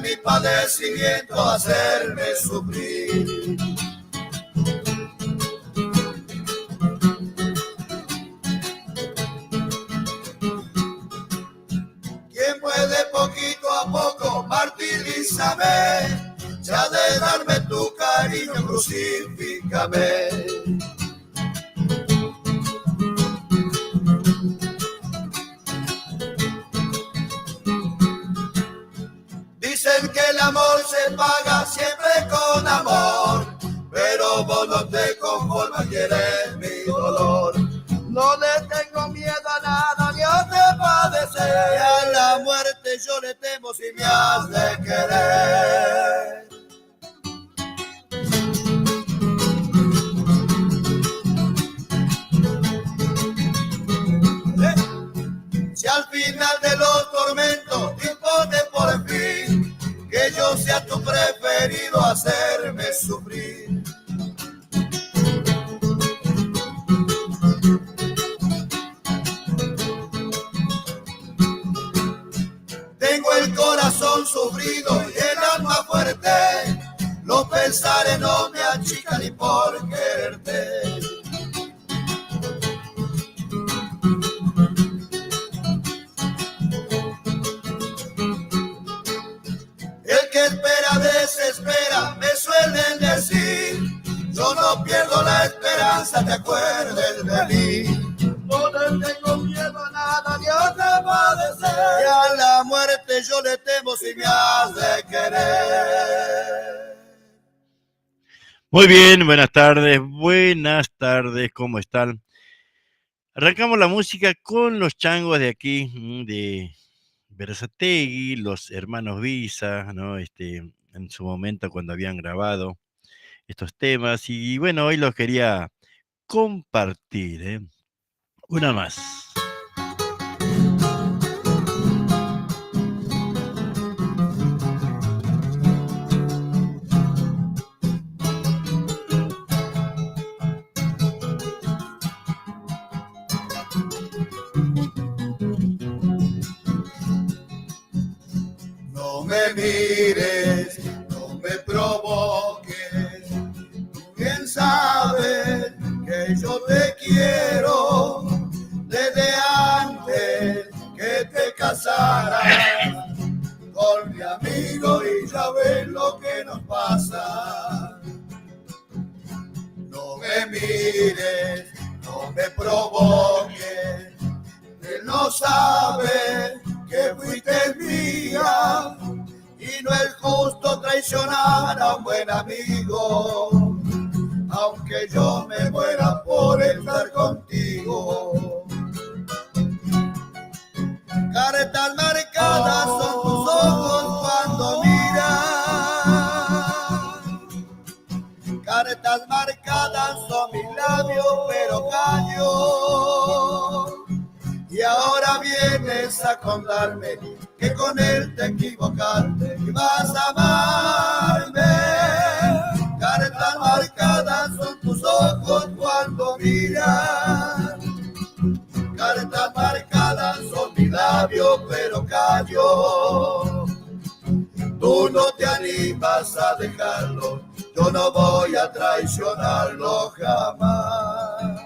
mi padecimiento hacerme sufrir. ¿Quién puede poquito a poco martirízame? Ya de darme tu cariño, crucifícame. Dicen que el amor se paga siempre con amor, pero vos no te conformas, quieres mi dolor. No le tengo miedo a nada, Dios te padecer. Y a la muerte yo le temo si me has de querer. Si al final de los tormentos dispone por fin que yo sea tu preferido, hacerme sufrir. Tengo el corazón sufrido y el alma fuerte, los pensares no me achican ni por quererte. El que espera desespera, me suelen decir. Yo no pierdo la esperanza, te acuerdes de mí. No le tengo miedo a nada, Dios te padecer. Y a la muerte yo le temo si me has de querer. Muy bien, buenas tardes, ¿cómo están? Arrancamos la música con los changos de aquí, de Berazategui, los hermanos Visa, ¿no? En su momento cuando habían grabado estos temas, y bueno, hoy los quería compartir, ¿eh? Una más. No me mires, no me provoques, tú bien sabes que yo te quiero desde antes que te casaras con mi amigo y ya ves lo que nos pasa. No me mires, no me provoques, él no sabe que fuiste mía y no es justo traicionar a un buen amigo, aunque yo me muera por estar contigo. Caretas marcadas son tus ojos cuando miras, caretas marcadas son mis labios pero callo. Y ahora vienes a contarme que con él te equivocaste y vas a amarme. Caretas marcadas son tus ojos cuando miras, caretas marcadas son mis labios pero callo. Tú no te animas a dejarlo, yo no voy a traicionarlo jamás.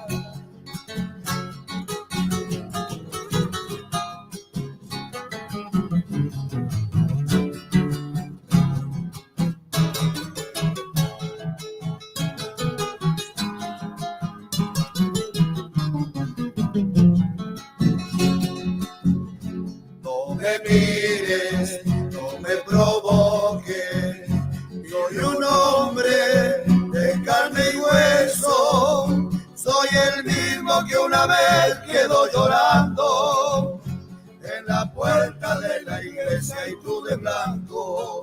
No me mires, no me provoques, soy un hombre de carne y hueso, soy el mismo que una vez quedó llorando en la puerta de la iglesia y tú de blanco.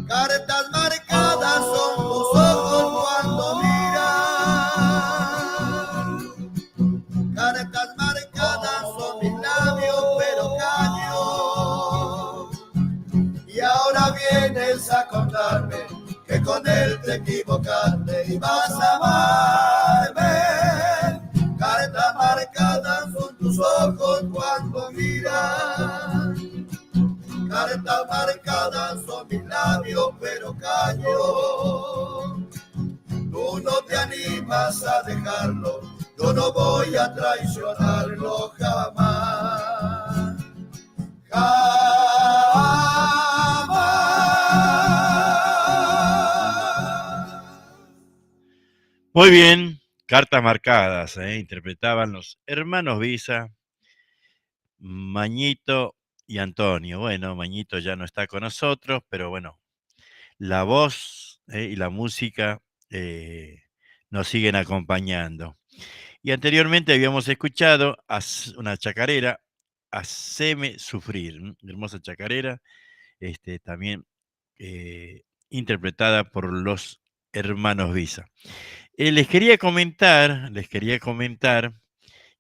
Caretas marcadas son tus ojos cuando miras, caretas marcadas son mis labios pero callo. Y ahora vienes a contarme que con él te equivocaste y vas a amarme. Caretas marcadas son tus ojos cuando miras, cartas marcadas son mis labios, pero callo. Tú no te animas a dejarlo, yo no voy a traicionarlo jamás. Jamás. Muy bien, cartas marcadas, interpretaban los hermanos Visa, Mañito y Antonio. Bueno, Mañito ya no está con nosotros, pero bueno, la voz y la música nos siguen acompañando. Y anteriormente habíamos escuchado una chacarera, Haceme Sufrir, hermosa chacarera, también interpretada por los hermanos Visa. Les quería comentar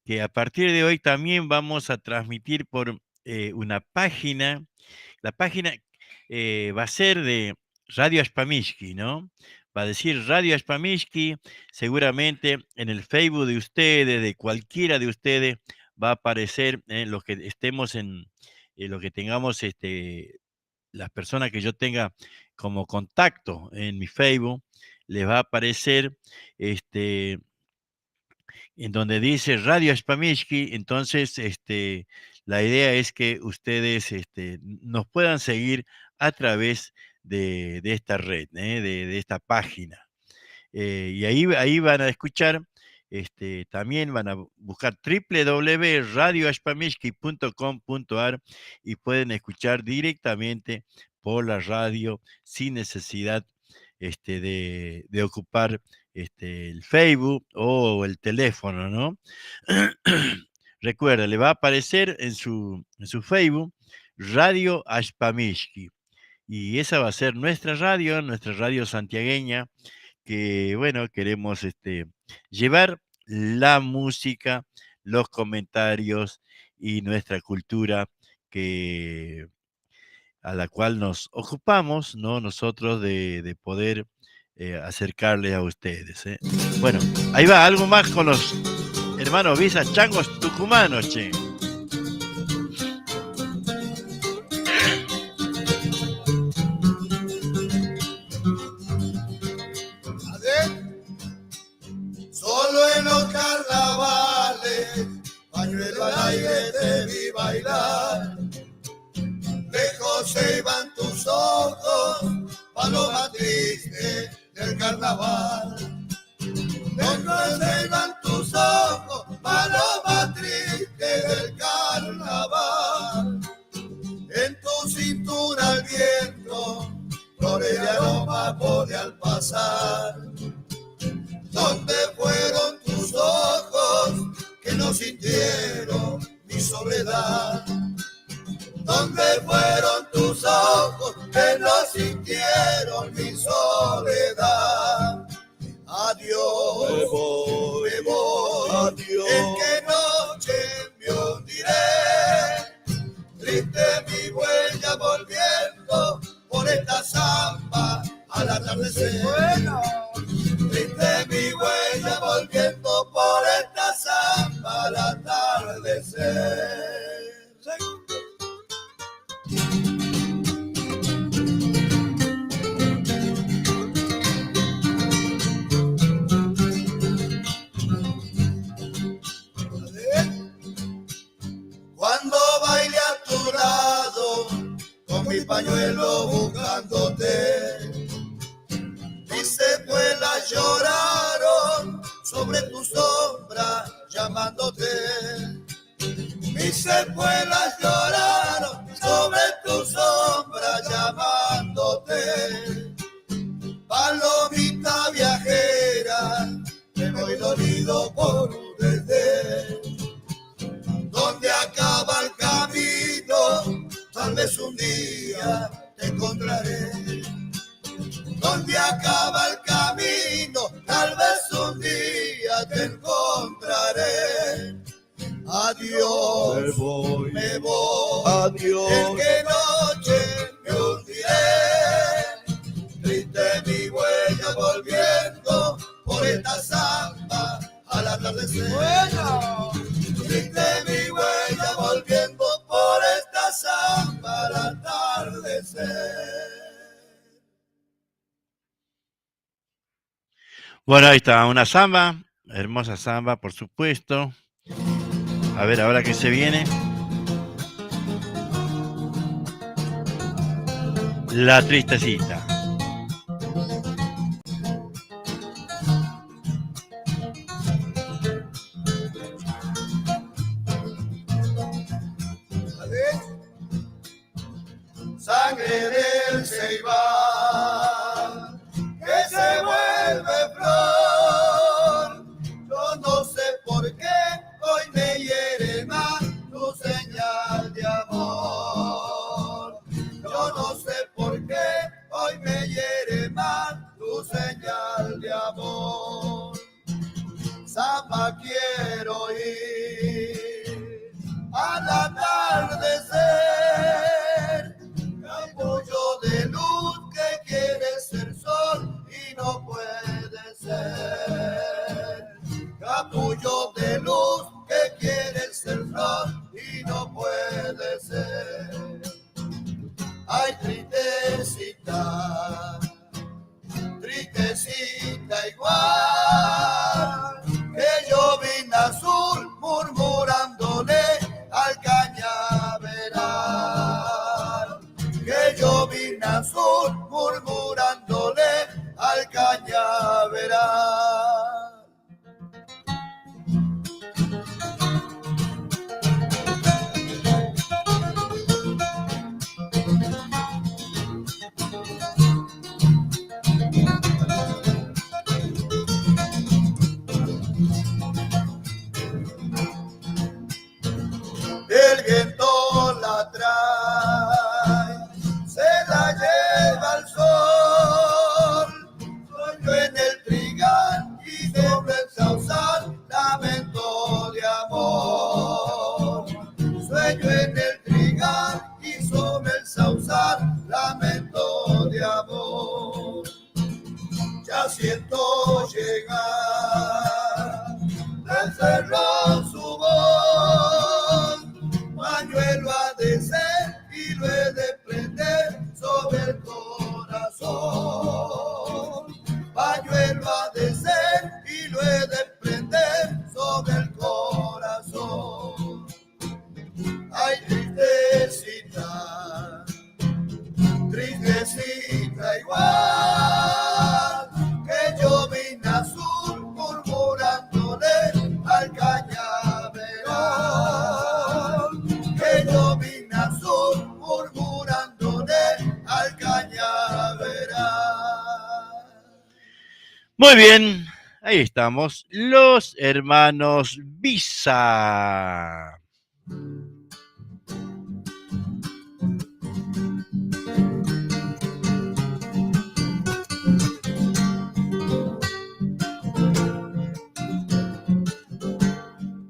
que a partir de hoy también vamos a transmitir por una página. La página va a ser de Radio Spamishki, ¿no? Va a decir Radio Spamishki, seguramente en el Facebook de ustedes, de cualquiera de ustedes, va a aparecer los que estemos lo que tengamos, las personas que yo tenga como contacto en mi Facebook, les va a aparecer en donde dice Radio Spamishki. Entonces, la idea es que ustedes nos puedan seguir a través de esta red, de esta página. Y ahí van a escuchar, también van a buscar www.radiospamishki.com.ar y pueden escuchar directamente por la radio sin necesidad de ocupar el Facebook o el teléfono, ¿no? Recuerda, le va a aparecer en su Facebook Radio Ashpamishki. Y esa va a ser nuestra radio santiagueña, que, bueno, queremos llevar la música, los comentarios y nuestra cultura a la cual nos ocupamos, ¿no? Nosotros de poder acercarles a ustedes. Bueno, ahí va, algo más con los hermanos Visa, changos tucumanos, che. Solo en los carnavales, pañuelo al aire te vi bailar. Lejos se iban tus ojos, paloma triste del carnaval. Lejos se iban tus ojos, paloma triste del carnaval. En tu cintura el viento, flores de aroma pone al pasar. ¿Dónde fueron tus ojos que no sintieron mi soledad? ¿Dónde fueron tus ojos que no sintieron mi soledad? Adiós, me voy, adiós. ¿En qué noche me hundiré? Triste mi huella volviendo por esta zamba al atardecer. Bueno. Triste mi huella volviendo por esta zamba al atardecer. Cuando baile a tu lado, con mi pañuelo buscándote, mis secuelas lloraron sobre tu sombra llamándote. Mis secuelas lloraron sobre tu sombra llamándote. Palomita viajera, me voy dolido por un desdén. Donde acaba el camino, tal vez un día te encontraré. Donde acaba el camino, tal vez un día te encontraré. Adiós, me voy, adiós. ¿En qué noche me hundiré? Triste mi huella volviendo por esta zamba al atardecer. Bueno. Triste mi huella volviendo por esta zamba al atardecer. Bueno, ahí está, una samba, hermosa samba, por supuesto. A ver, ahora que se viene. La tristecita. Sangre del ceibal que se vuelve flor. Yo no sé por qué hoy me hiere más tu señal de amor. Yo no sé por qué hoy me hiere más tu señal de amor. Samba quiero ir al atardecer, capullo de luz que quiere ser sol y no puede ser. Capullo de luz que quiere ser flor y no puede ser. Ay, tristecita, tristecita igual, que yo vine azul murmurándole al cañaveral. Que yo vine azul murmurándole al cañaveral. El viento la trae, se la lleva al sol. Soy yo en el trigal y sobre el sausal, lamento de amor. Sueño en el trigal y sobre el sausal, lamento de amor. Ya siento llegar del cerro su voz. Pañuelo ha de ser y lo he de prender sobre el corazón. Pañuelo ha de ser y lo he de prender sobre el corazón. Ay, tristecita, tristecita igual, que yo vine azul murmurándole al cañaveral. Que yo vine azul murmurándole al cañaveral. Muy bien, ahí estamos, los hermanos Visa.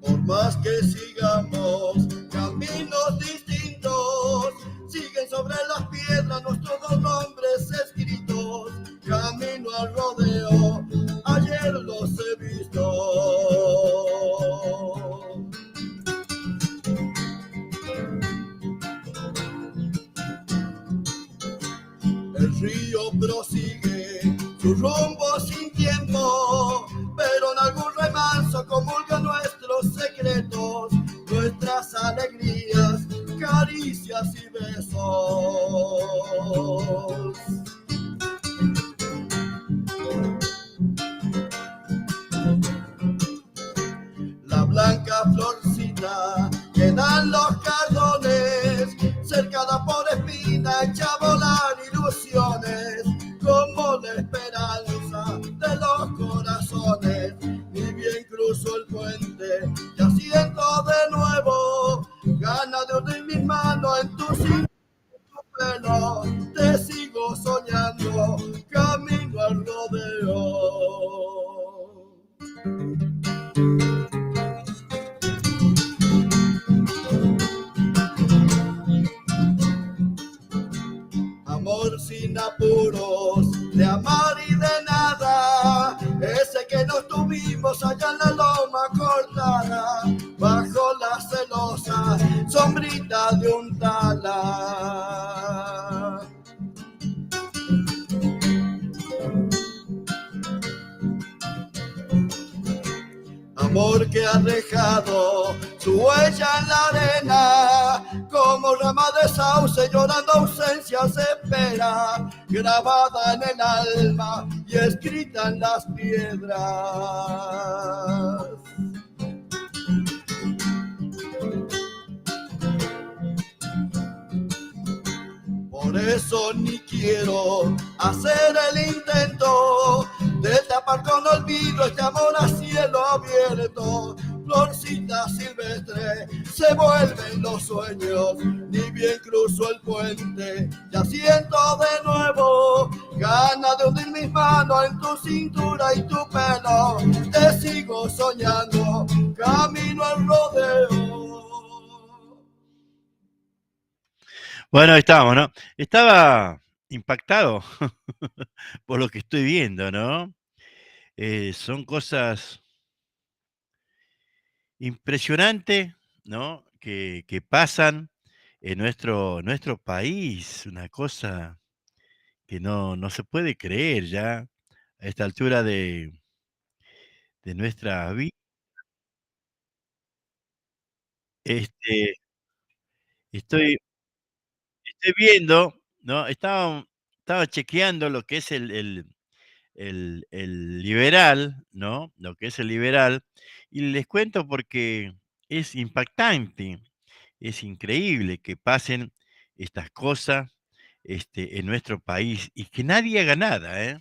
Por más que sigamos caminos distintos, siguen sobre las piedras nuestros dos nombres escritos. Camino al rodeo, ayer los he visto. El río prosigue su rumbo sin tiempo, pero en algún remanso comulgan nuestros secretos, nuestras alegrías, caricias y besos. La blanca florcita que dan los cardones, cercada por espina, echa a volar ilusiones, como la esperanza de los corazones. Ni bien cruzo el puente, ya siento de nuevo ganas de unir mis manos en tu pelo. Te sigo soñando, camino al rodeo. Amor sin apuros, de amar y de nada, ese que nos tuvimos allá en la loma cortada, bajo la celosa sombrita de un tala. porque ha dejado su huella en la arena, como rama de sauce llorando ausencia se espera, grabada en el alma y escrita en las piedras. Por eso ni quiero hacer el intento de tapar con olvido este amor a cielo abierto. Florcita silvestre, se vuelven los sueños, ni bien cruzo el puente, ya siento de nuevo ganas de hundir mis manos en tu cintura y tu pelo. Te sigo soñando, camino al rodeo. Bueno, ahí estábamos, ¿no? Estaba impactado por lo que estoy viendo, ¿no? Son cosas impresionantes, ¿no? Que pasan en nuestro país, una cosa que no se puede creer ya a esta altura de nuestra vida. Este, estoy, estoy viendo, ¿no? Estaba chequeando lo que es el liberal, ¿no? Lo que es el liberal, y les cuento porque es impactante, es increíble que pasen estas cosas en nuestro país y que nadie haga nada, ¿eh?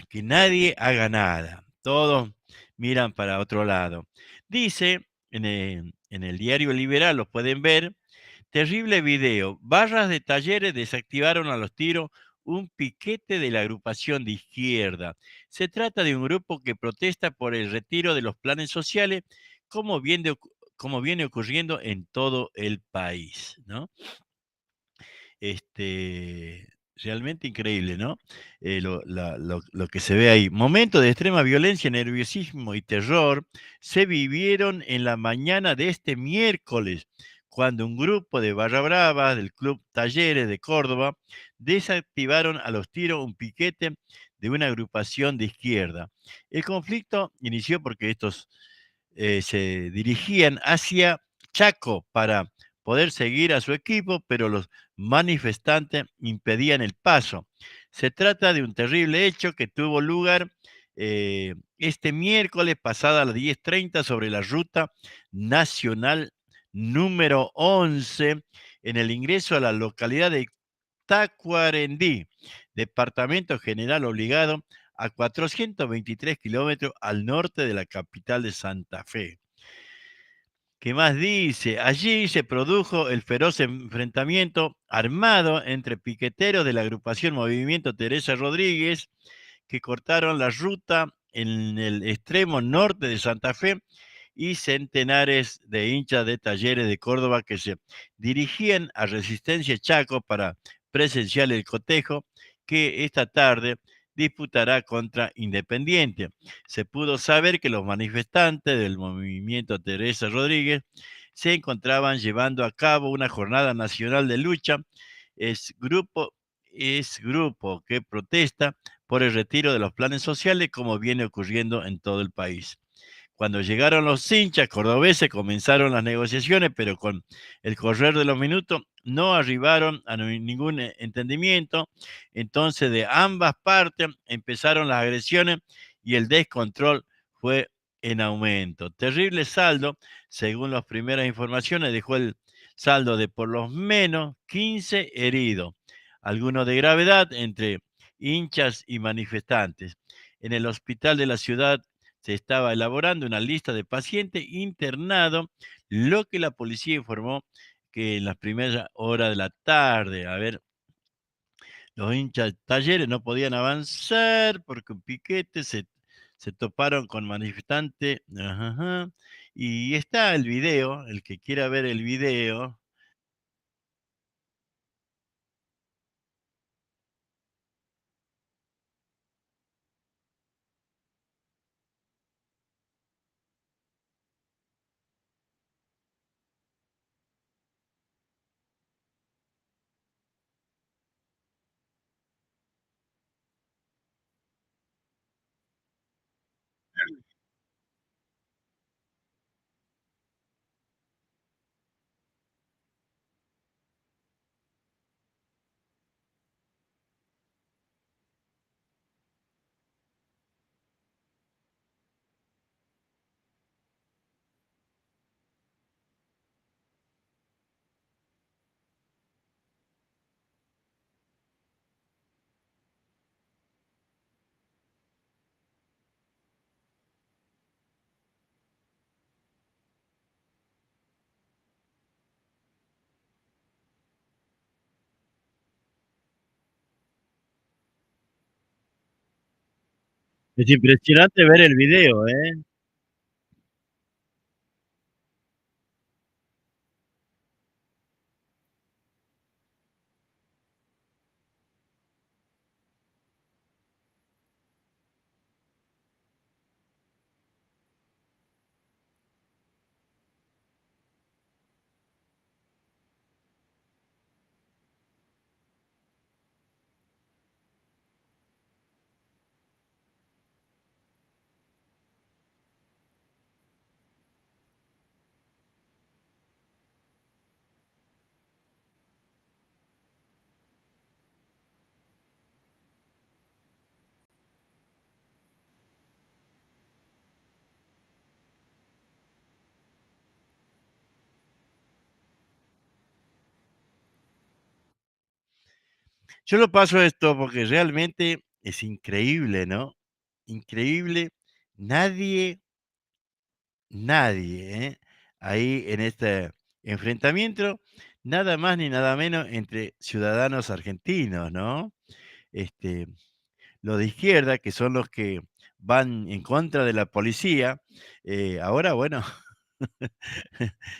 Que nadie haga nada. Todos miran para otro lado. Dice en el diario Liberal, lo pueden ver, terrible video. Barras de talleres desactivaron a los tiros un piquete de la agrupación de izquierda. Se trata de un grupo que protesta por el retiro de los planes sociales, como viene ocurriendo en todo el país, ¿no? Realmente increíble, ¿no? Lo que se ve ahí. Momentos de extrema violencia, nerviosismo y terror se vivieron en la mañana de este miércoles, cuando un grupo de barra brava del Club Talleres de Córdoba desactivaron a los tiros un piquete de una agrupación de izquierda. El conflicto inició porque estos se dirigían hacia Chaco para poder seguir a su equipo, pero los manifestantes impedían el paso. Se trata de un terrible hecho que tuvo lugar este miércoles pasada a las 10:30 sobre la ruta nacional número 11 en el ingreso a la localidad de Tacuarembí, departamento general obligado a 423 kilómetros al norte de la capital de Santa Fe. ¿Qué más dice? Allí se produjo el feroz enfrentamiento armado entre piqueteros de la agrupación Movimiento Teresa Rodríguez, que cortaron la ruta en el extremo norte de Santa Fe, y centenares de hinchas de Talleres de Córdoba que se dirigían a Resistencia Chaco para presenciar el cotejo que esta tarde disputará contra Independiente. Se pudo saber que los manifestantes del movimiento Teresa Rodríguez se encontraban llevando a cabo una jornada nacional de lucha. Es grupo, es grupo que protesta por el retiro de los planes sociales, como viene ocurriendo en todo el país. Cuando llegaron los hinchas cordobeses comenzaron las negociaciones, pero con el correr de los minutos no arribaron a ningún entendimiento. Entonces de ambas partes empezaron las agresiones y el descontrol fue en aumento. Terrible saldo, según las primeras informaciones, dejó el saldo de por lo menos 15 heridos, algunos de gravedad entre hinchas y manifestantes. En el hospital de la ciudad se estaba elaborando una lista de pacientes internados, lo que la policía informó que en las primeras horas de la tarde, a ver, los hinchas de Talleres no podían avanzar porque un piquete se toparon con manifestantes. Ajá, ajá. Y está el video, el que quiera ver el video. Es impresionante ver el video, ¿eh? Yo lo paso esto porque realmente es increíble, ¿no? Increíble. Nadie, nadie, ¿eh? Ahí en este enfrentamiento, nada más ni nada menos entre ciudadanos argentinos, ¿no? Este, los de izquierda, que son los que van en contra de la policía, ahora, bueno,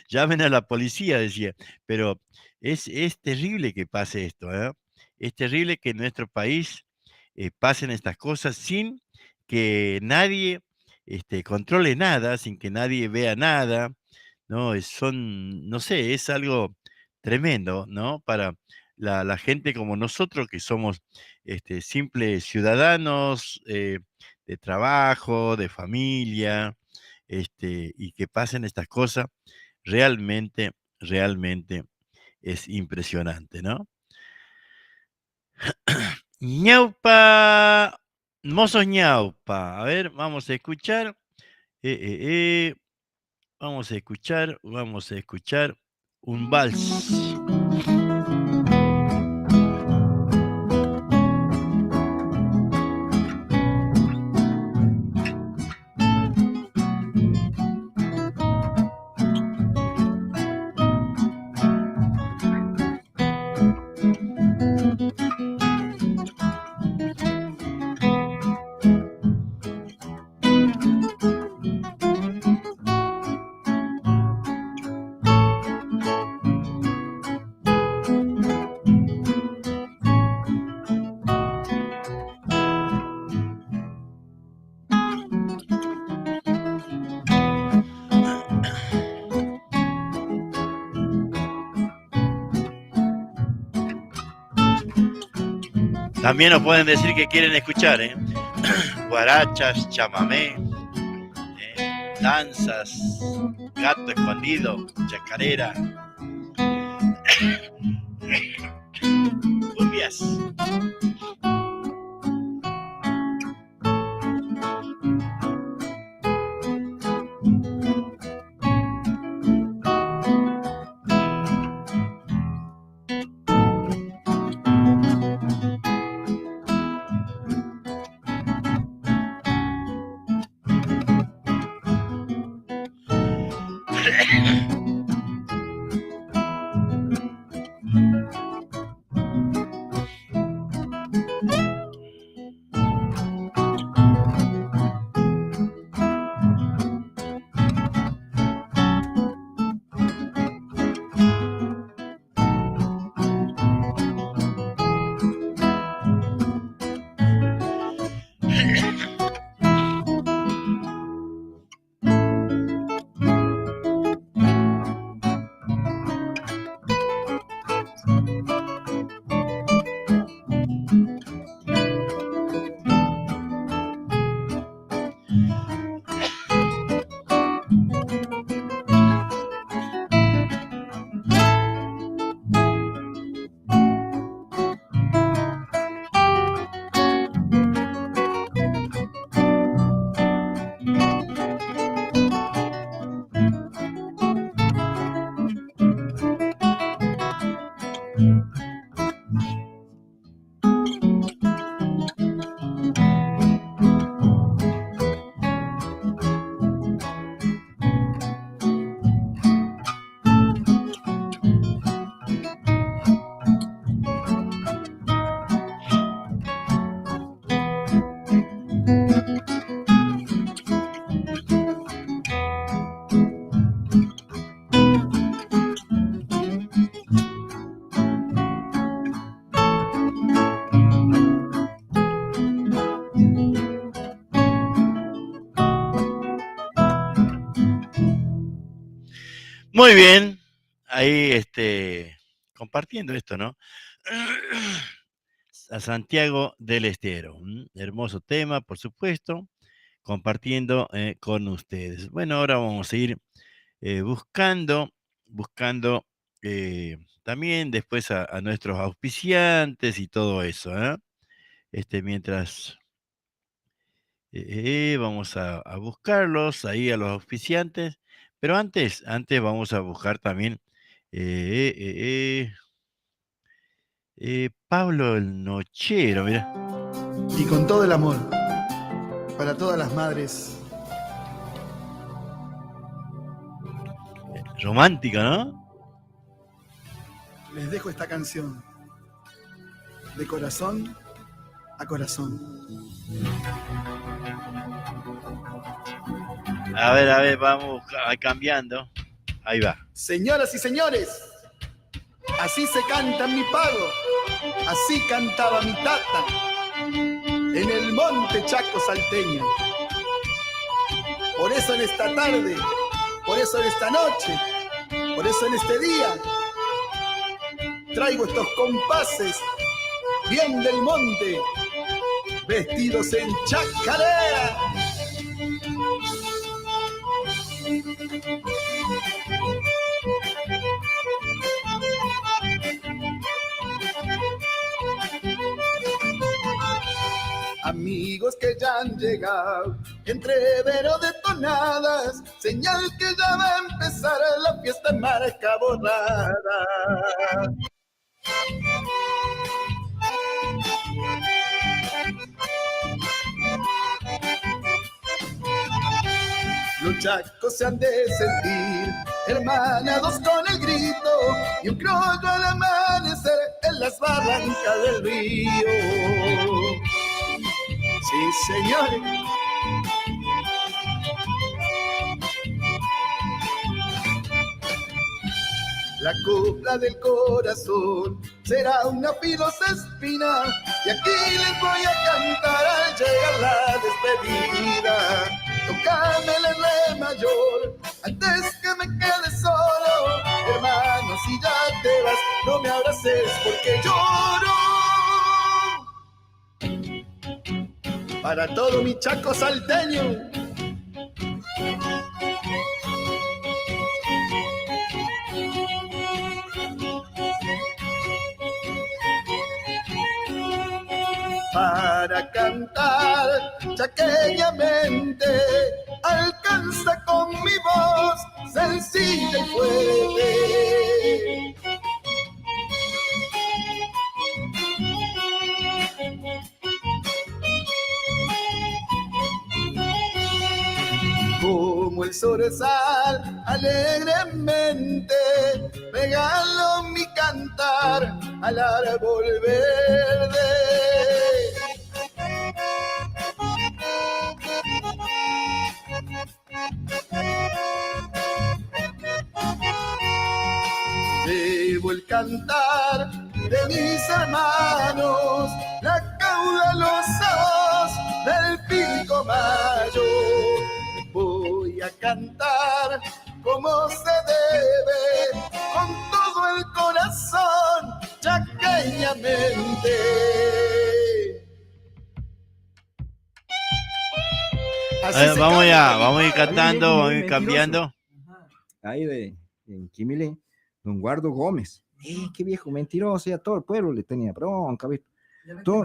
llamen a la policía, decía. Pero es terrible que pase esto, ¿eh? Es terrible que en nuestro país pasen estas cosas sin que nadie controle nada, sin que nadie vea nada, ¿no? No sé, es algo tremendo, ¿no? Para la gente como nosotros, que somos simples ciudadanos de trabajo, de familia, y que pasen estas cosas, realmente, realmente es impresionante, ¿no? Ñaupa, mozos ñaupa. A ver, vamos a escuchar. eh, eh, eh, vamos a escuchar un vals. También nos pueden decir que quieren escuchar, ¿eh? Guarachas, chamamé, danzas, gato escondido, chacarera, cumbias. Muy bien, ahí compartiendo esto, ¿no? A Santiago del Estero. Hermoso tema, por supuesto, compartiendo con ustedes. Bueno, ahora vamos a ir buscando también después a nuestros auspiciantes y todo eso, ¿eh? Mientras vamos a buscarlos ahí a los auspiciantes, pero antes vamos a buscar también eh, eh, eh, Pablo el Nochero, mira. Y con todo el amor para todas las madres. Romántica, ¿no? Les dejo esta canción de corazón a corazón. A ver, vamos cambiando. Ahí va. Señoras y señores, así se canta en mi pago, así cantaba mi tata en el monte Chaco salteño. Por eso en esta tarde, por eso en esta noche, por eso en este día, traigo estos compases bien del monte, vestidos en chacarera. Amigos que ya han llegado, entrevero de tonadas, señal que ya va a empezar la fiesta en marca borrada. Los chacos se han de sentir hermanados con el grito y un criollo al amanecer en las barrancas del río. Sí, señores. La copla del corazón será una filosa espina y aquí les voy a cantar al llegar la despedida. Tócame el re mayor antes que me quede solo, hermano, si ya te vas no me abraces porque lloro. Para todo mi Chaco salteño. Para cantar chaqueñamente alcanza con mi voz sencilla y fuerte. Como el zorzal alegremente regalo mi cantar al árbol verde. Llevo el cantar de mis hermanos, la caudalosa voz del pico mayo. Voy a cantar como se debe, con todo el corazón, chaqueñamente. Vamos a ir cantando, vamos a ir cambiando. Ahí en Quimile, don Guardo Gómez. Qué viejo mentiroso, ya todo el pueblo le tenía bronca, ¿viste? Todo,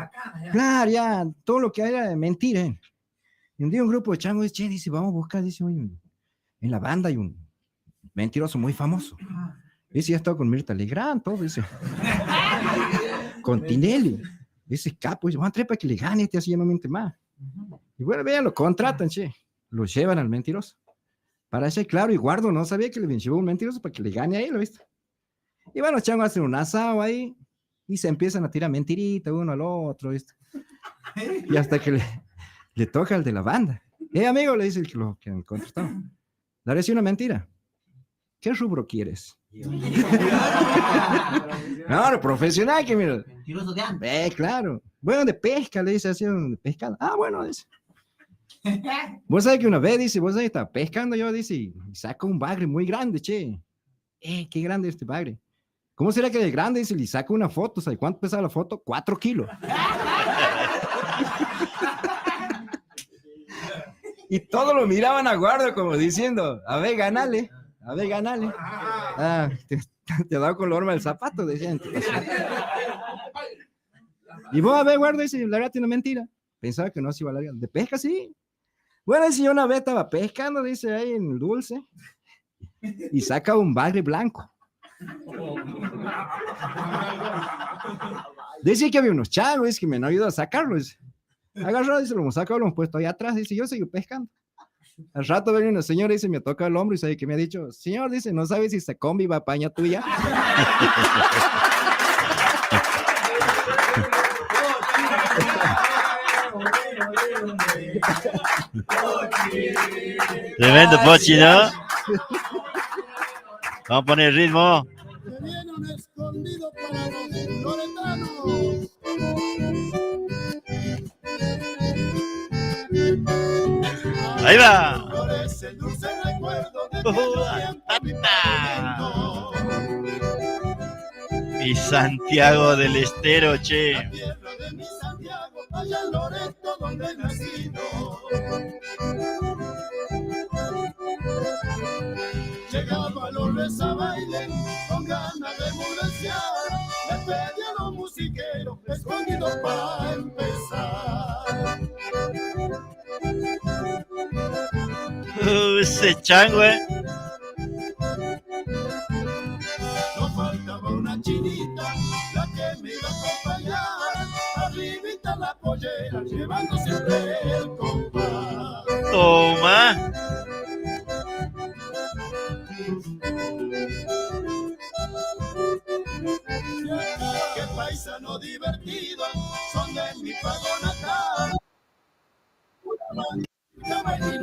claro, ya, todo lo que era de mentira. Y un día un grupo de changos dice, vamos a buscar, dice, oye, en la banda hay un mentiroso muy famoso. Dice, ya estaba con Mirta Legrand, todo, dice. Con Tinelli. Dice, capo, dice, vamos a traer para que le gane, así ya no miente más. Y bueno, vean, lo contratan, che. Lo llevan al mentiroso. Para ese, claro, y Guardo no sabía que le llevó un mentiroso para que le gane ahí, ¿lo viste? Y bueno, los changos hacen un asado ahí y se empiezan a tirar mentiritas uno al otro, ¿viste? Y hasta que le toca al de la banda. Amigo, le dice el que han contratado. Dale una mentira. ¿Qué rubro quieres? No, profesional, que mira. Mentiroso de antes. Claro. Bueno, de pesca, le dice así, de pescado. Bueno, dice. Vos sabés que una vez, dice, vos ahí está pescando yo, dice, y saco un bagre muy grande, che. qué grande este bagre. ¿Cómo será que de grande? Dice, le saca una foto. ¿Sabe cuánto pesaba la foto? 4 kilos. Y todos lo miraban a Guardo como diciendo, a ver, ganale. Ah, te ha dado color el zapato, decían. Y vos, a ver, Guardo, dice, la verdad tiene mentira. Pensaba que no se iba a largar. De pesca, sí. Bueno, dice, yo una vez estaba pescando, dice, ahí en el dulce. Y saca un bagre blanco. Dice que había unos changos, dice que me han ayudado a sacarlo. Dice. Agarrado, dice, lo hemos sacado, lo hemos puesto ahí atrás. Dice, yo sigo pescando. Al rato viene una señora, dice, me toca el hombro y sabe que me ha dicho, señor, dice, no sabe si esta combi va a paña tuya. Tremendo Pochi, ¿no? Vamos a poner el ritmo. Se viene un escondido para los loretanos. Ahí va. Florece el dulce recuerdo de aquel tiempo, Mi Santiago del Estero, che. la tierra de mi Santiago, allá en Loreto donde he nacido. Llegaba a los a baile con ganas de mudancear. Le pedí a los musiqueros escondidos para empezar. Ese chango, No faltaba una chinita, la que me iba a acompañar. Arribita la pollera, llevando siempre el compás. Toma. Qué paisano divertido, son de mi pago natal. Una y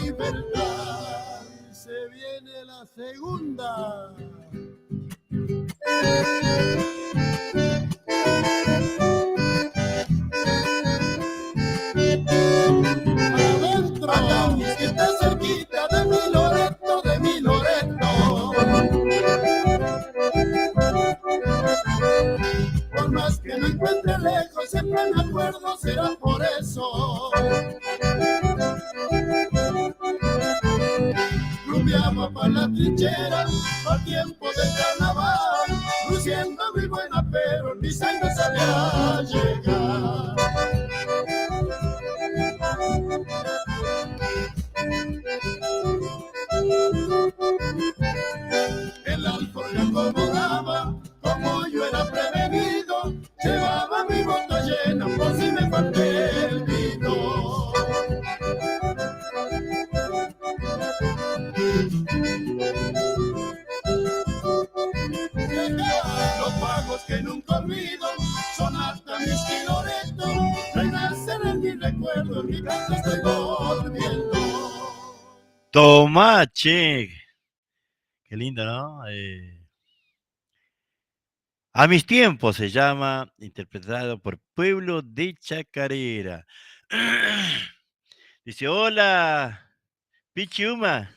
libertad. Se viene la segunda. Adentro, Atanis, que está cerquita de mi Loreto, de mi Loreto. Por más que me encuentre lejos, siempre me acuerdo, será por eso. Rumbeaba para la trinchera, al tiempo del carnaval, luciendo muy buena, pero ni sangre sabía llegar. El alforje acomodaba, como yo era prevenido, llevaba mi bota llena por si me falté el vino. Los pagos que nunca olvido son hasta mis Loreto, renacen en mi recuerdo, en mi casa estoy volviendo. Toma, che. Qué lindo, ¿no? A mis tiempos se llama, interpretado por Pueblo de Chacarera. Dice, hola, Pichiuma.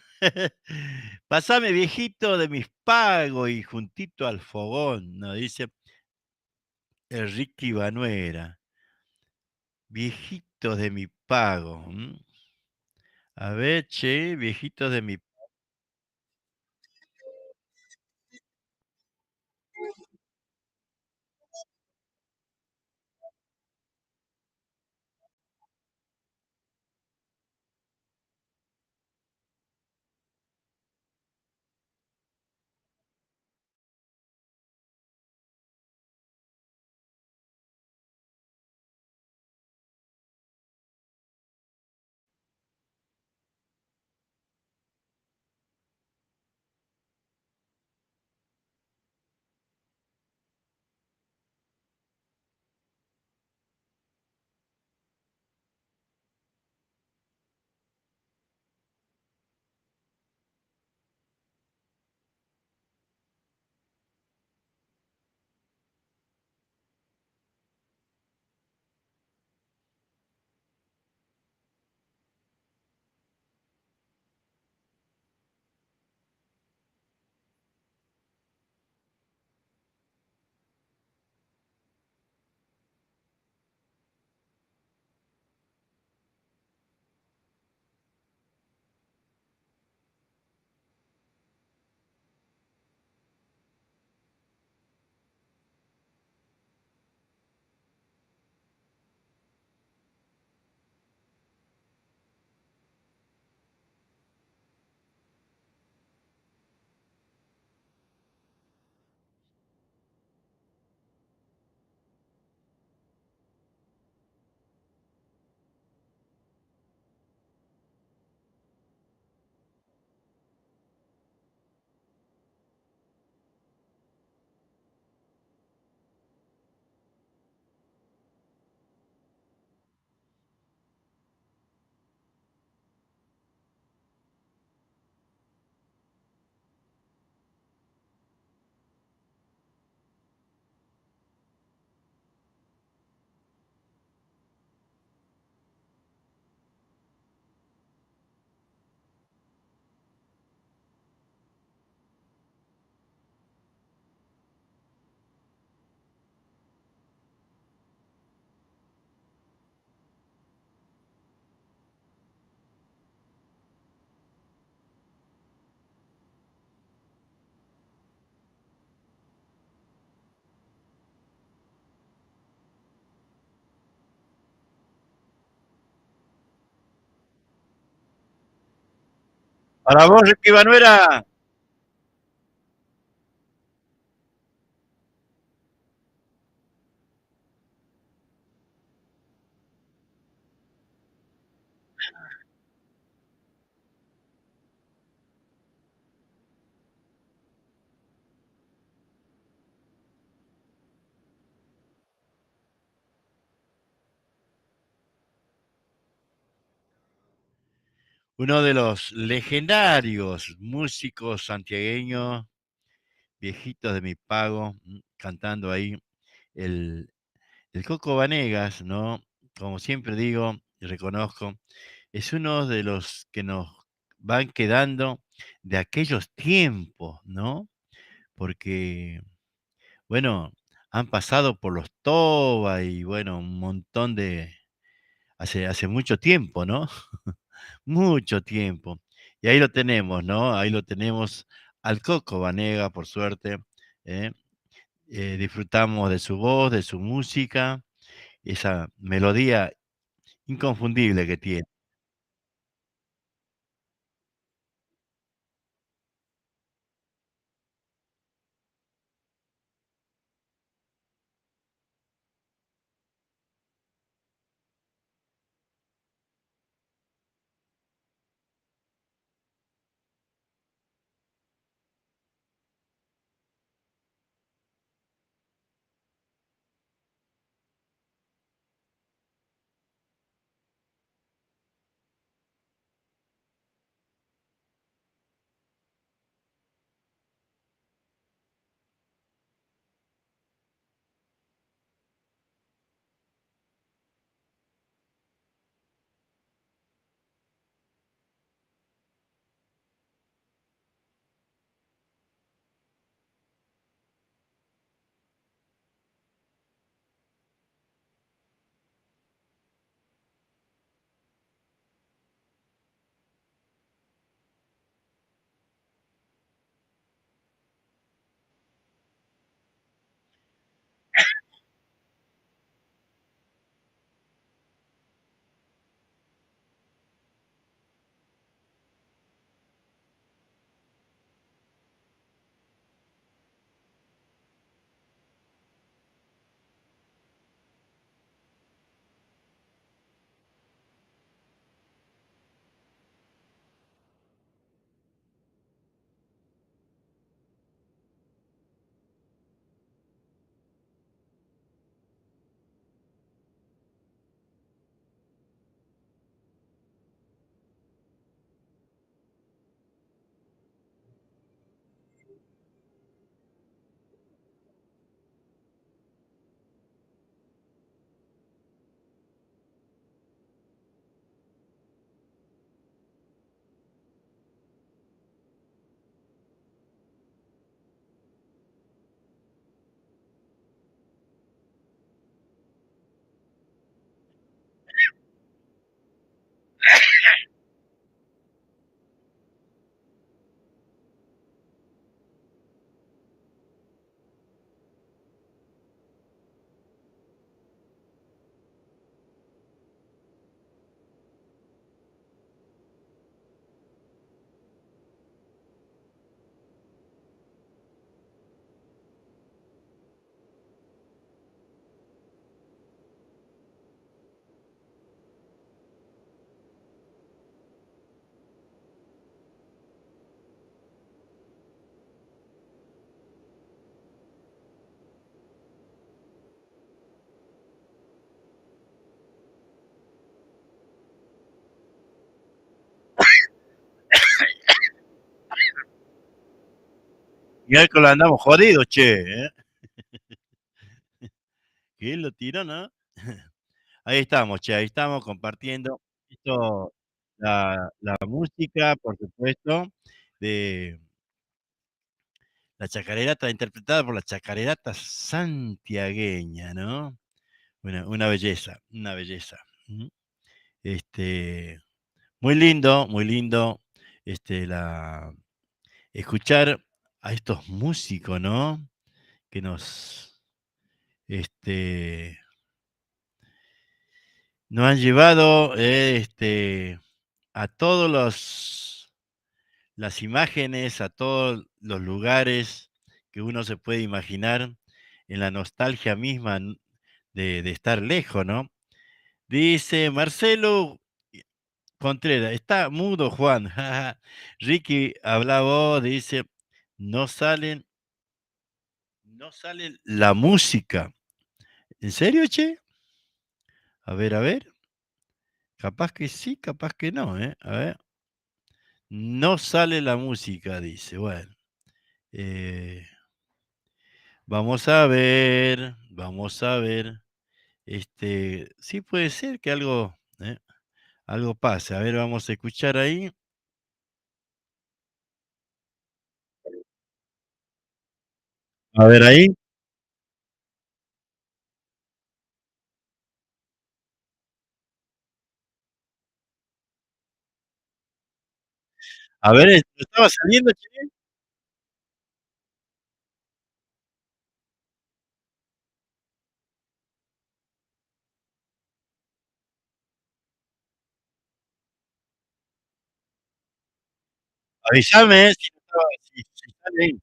Pasame viejito de mis pagos y juntito al fogón, ¿no? Dice el Ricky Banuera. Viejitos de mi pago. A ver, che, viejitos de mi... Para vos, Ricky Vanuera. Uno de los legendarios músicos santiagueños, viejitos de mi pago, cantando ahí el, el Coco Vanegas, ¿no? Como siempre digo y reconozco, es uno de los que nos van quedando de aquellos tiempos, ¿no? Porque, bueno, han pasado por los Toba y, bueno, un montón de, hace mucho tiempo, ¿no? Mucho tiempo. Y ahí lo tenemos, ¿no? Ahí lo tenemos al Coco Vanega, por suerte. ¿eh? Disfrutamos de su voz, de su música, esa melodía inconfundible que tiene. Miércoles andamos jodidos, che. ¿Quién lo tiró, no? Ahí estamos, che, ahí estamos compartiendo esto, la música, por supuesto, de la chacarerata, interpretada por la chacarerata santiagueña, ¿no? Una belleza, una belleza. Este, muy lindo, la, escuchar a estos músicos, ¿no? Que este, nos han llevado, a todos los las imágenes a todos los lugares que uno se puede imaginar en la nostalgia misma de estar lejos, ¿no? Dice Marcelo Contreras, está mudo Juan. Ricky habla vos, dice, no salen, no sale la música. ¿En serio, che? A ver. Capaz que sí, capaz que no, ¿eh? A ver. No sale la música, dice. Bueno, eh, vamos a ver, vamos a ver. Sí puede ser que algo pase. A ver, vamos a escuchar ahí. A ver ahí. A ver, ¿no estaba saliendo, che? Avísame, si no estaba, si sale ahí.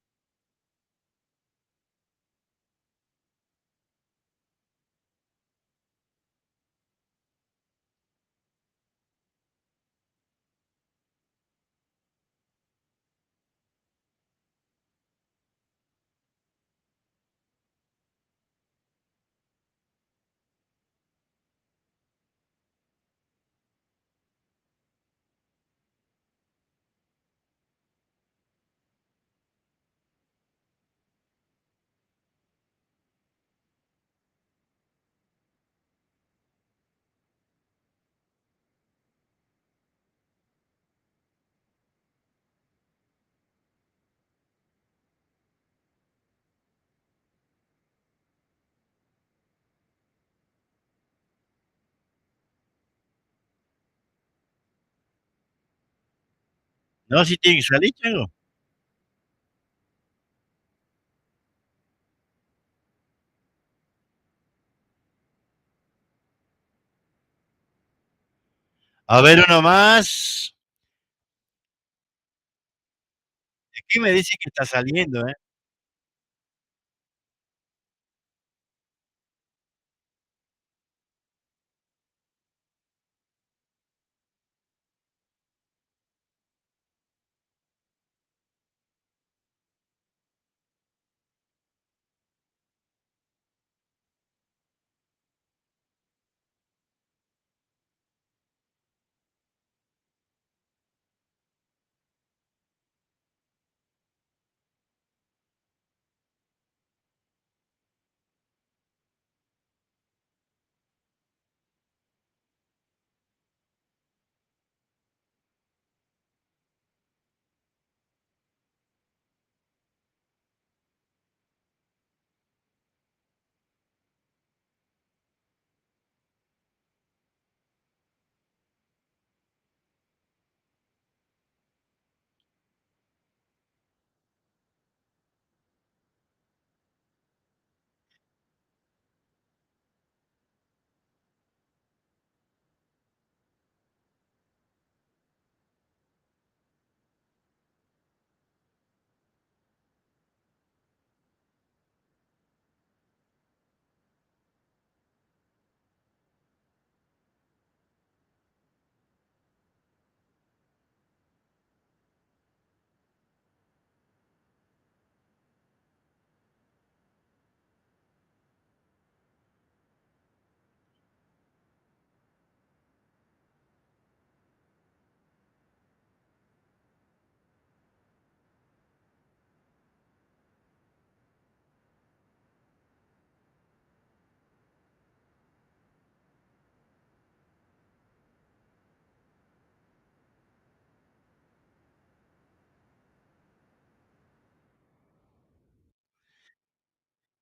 No, si tiene que salir, chango. A ver uno más. Aquí me dice que está saliendo, ¿eh?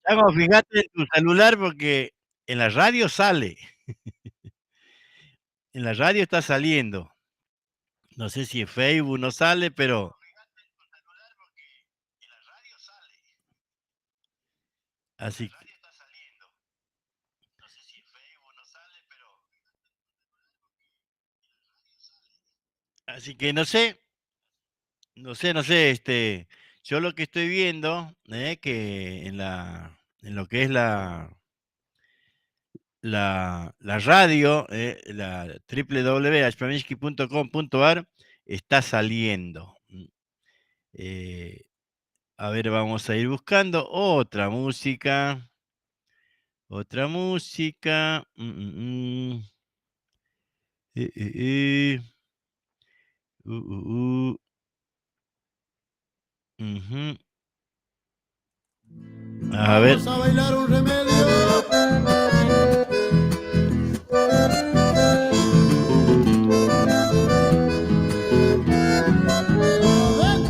Chango, fíjate en tu celular porque en la radio sale. En la radio está saliendo. No sé si en Facebook no sale, pero así, así que no sé. No sé, yo lo que estoy viendo, que en lo que es la radio, la www.hpaminsky.com.ar, está saliendo. Eh, a ver, vamos a ir buscando otra música. Otra música. Eh, eh, eh. Uh, uh, uh. Ujú. A ver. Vamos a bailar un remedio.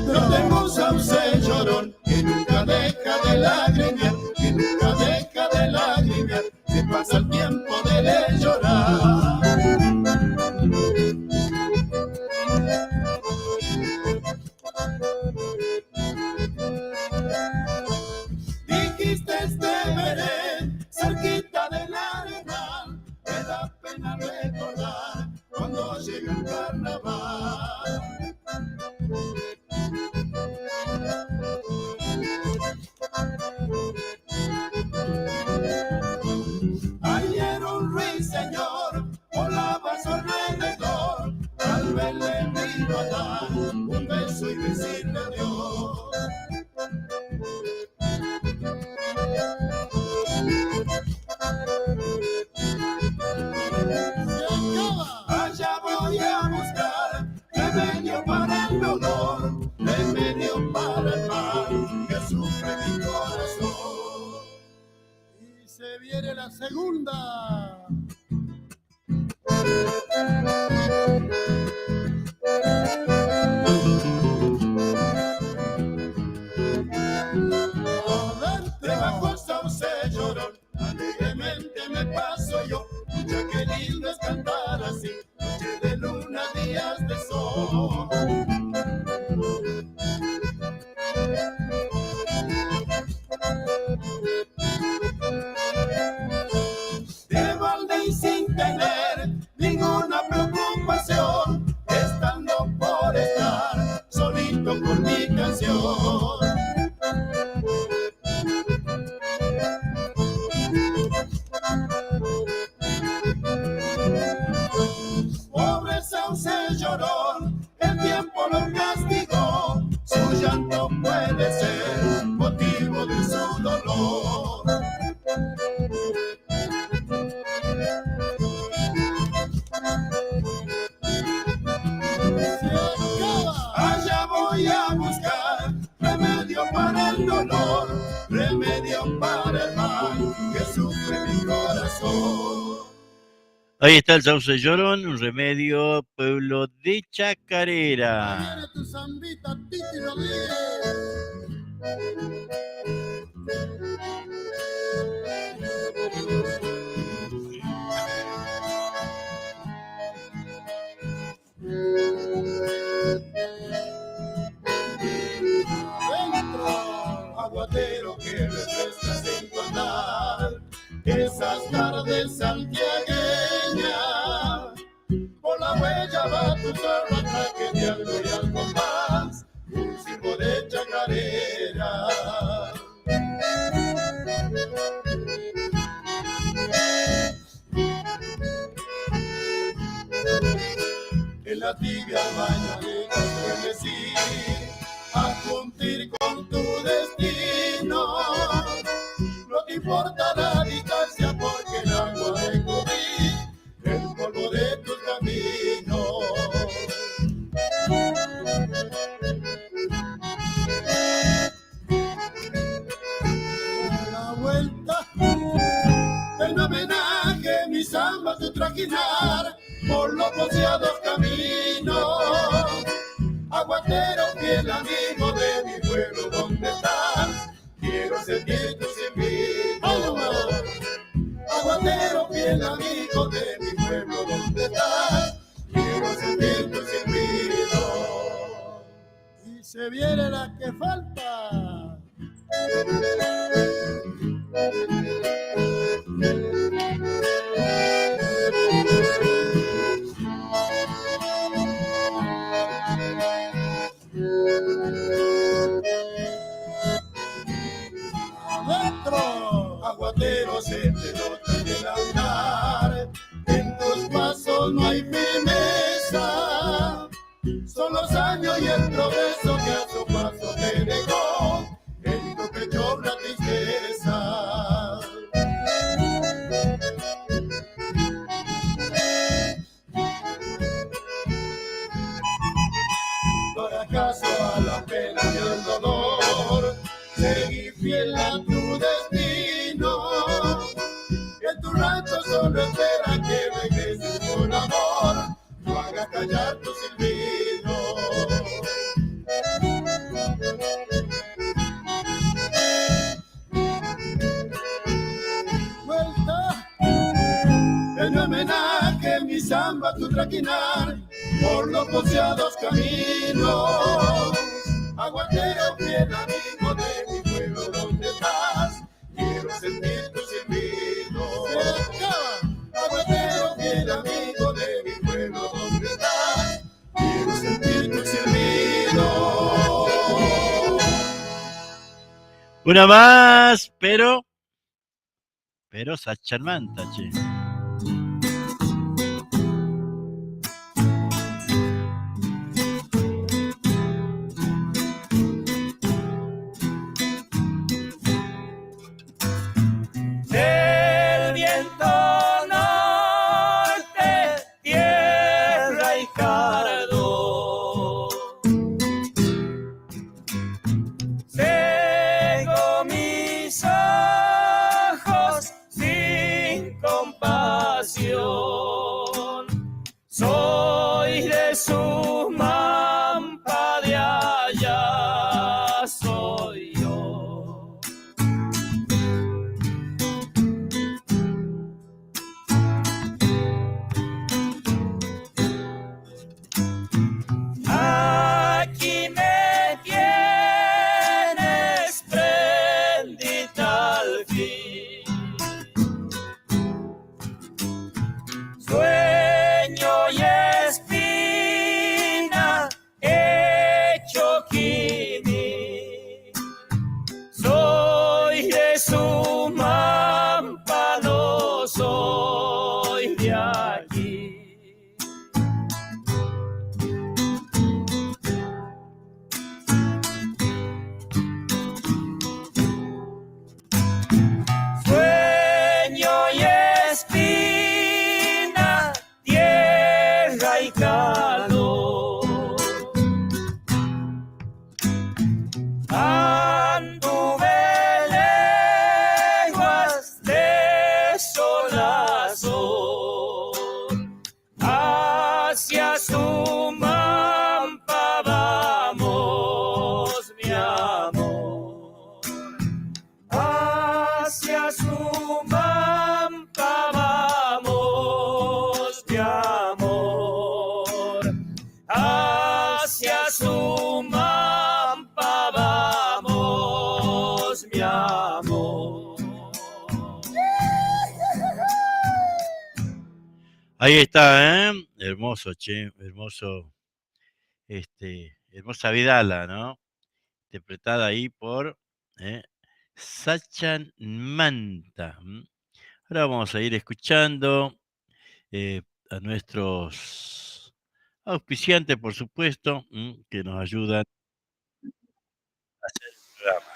Yo tengo un sauce llorón que nunca deja de lagrimear, que nunca deja de lagrimear, se pasa el tiempo de le llorar. Dijiste te veré cerquita del arenal, me da pena recordar cuando llega el carnaval. Ayer un ruiseñor volaba a su alrededor, tal vez le vino a dar un beso y decirle adiós. Allá voy a buscar remedio para el dolor, remedio para el mal que sufre mi corazón. Y se viene la segunda. Debajo el sauce llorón, alegremente me paso yo. Escucha qué lindo es cantar así, noche de luna, días de sol. De balde y sin tener ninguna preocupación, estando por estar solito con mi canción. Pobre sauce llorón, el tiempo lo castigó, su llanto puede ser motivo de su dolor. Allá voy a buscar remedio para el dolor, remedio para el mal que sufre mi corazón. Ahí está el sauce llorón, un remedio, pueblo de Chacarera. Ahí viene tu zambita, Titi Rodríguez. Dentro, aguatero que refresca sin andar, esas tardes santiagueñas, por la huella va tu solo ataque de algo y algo más, un silbo de chacarera. En la tibia mañanera frenesí a cumplir con tu destino. No te importa la distancia porque el agua de cubrir el polvo de tus caminos. La vuelta, el homenaje, mi samba, tu trajinar por los poseados caminos. Aguatero, fiel amigo de mi pueblo, ¿dónde estás? Quiero sentir tu silbido. Aguatero, fiel amigo de mi pueblo, ¿dónde estás? Quiero sentir tu silbido. Y se viene la que falta. pero se te nota en el andar. En tus pasos no hay firmeza, son los años y el progreso que a su paso te dejó en tu pecho la tristeza. No hagas caso a la pena y al dolor, seguí fiel a tu destino. En tu rancho solo espera que regreses con amor, no hagas callar tu silbido. Vuelta en homenaje mi samba tu traquinar por los poseados caminos. Aguatero, fiel amigo de mi pueblo, ¿dónde estás? Quiero sentir tu silbido. Aguatero, fiel amigo de mi pueblo, ¿dónde estás? Quiero sentir tu silbido. Una más, pero Sacharmanta, che. El viento norte, tierra y cardo, cego mis ojos sin compasión, soy de su mampa de allá, soy yo. Aquí me tienes prendida al fin, sueño y espina hecho quimí, soy de su mampa, no soy de aquí. Sueño y espina, tierra y calor. Anduve leguas de sol a sol, hacia su mampa vamos, mi amor. Hacia su mampa vamos, mi amor. Hacia su mampa vamos, mi amor. Ahí está, ¿eh? Hermoso, che, hermoso, hermosa Vidala, ¿no? Interpretada ahí por Sachan Manta. Ahora vamos a ir escuchando a nuestros auspiciantes, por supuesto, que nos ayudan a hacer el programa.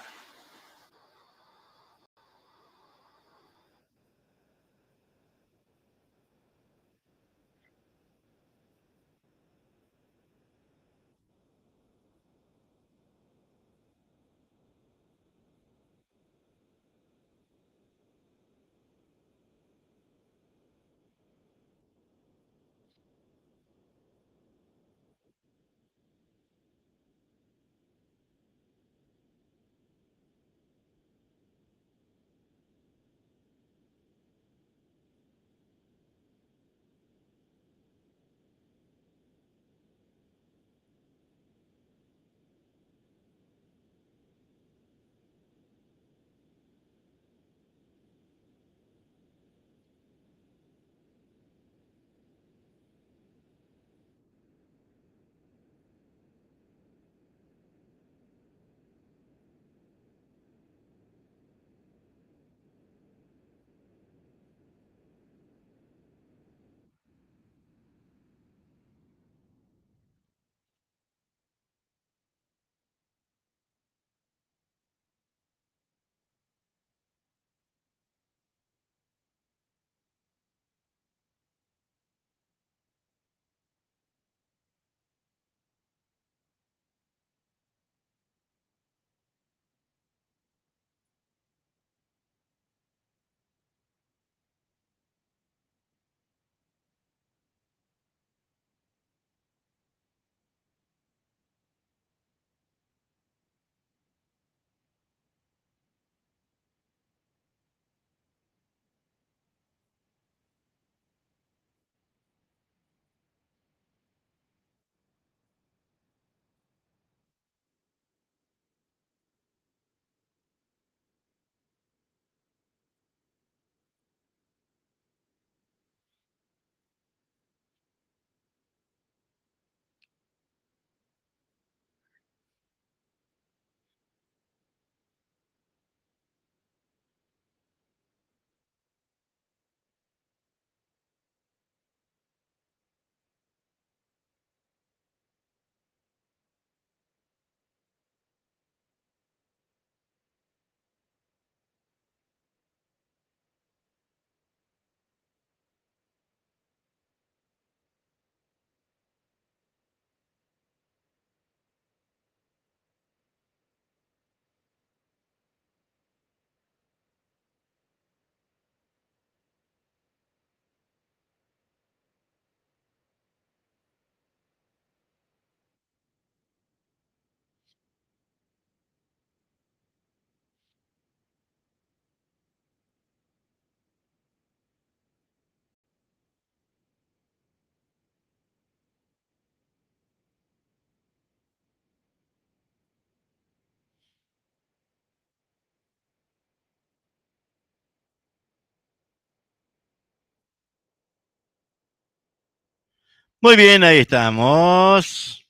Muy bien, ahí estamos.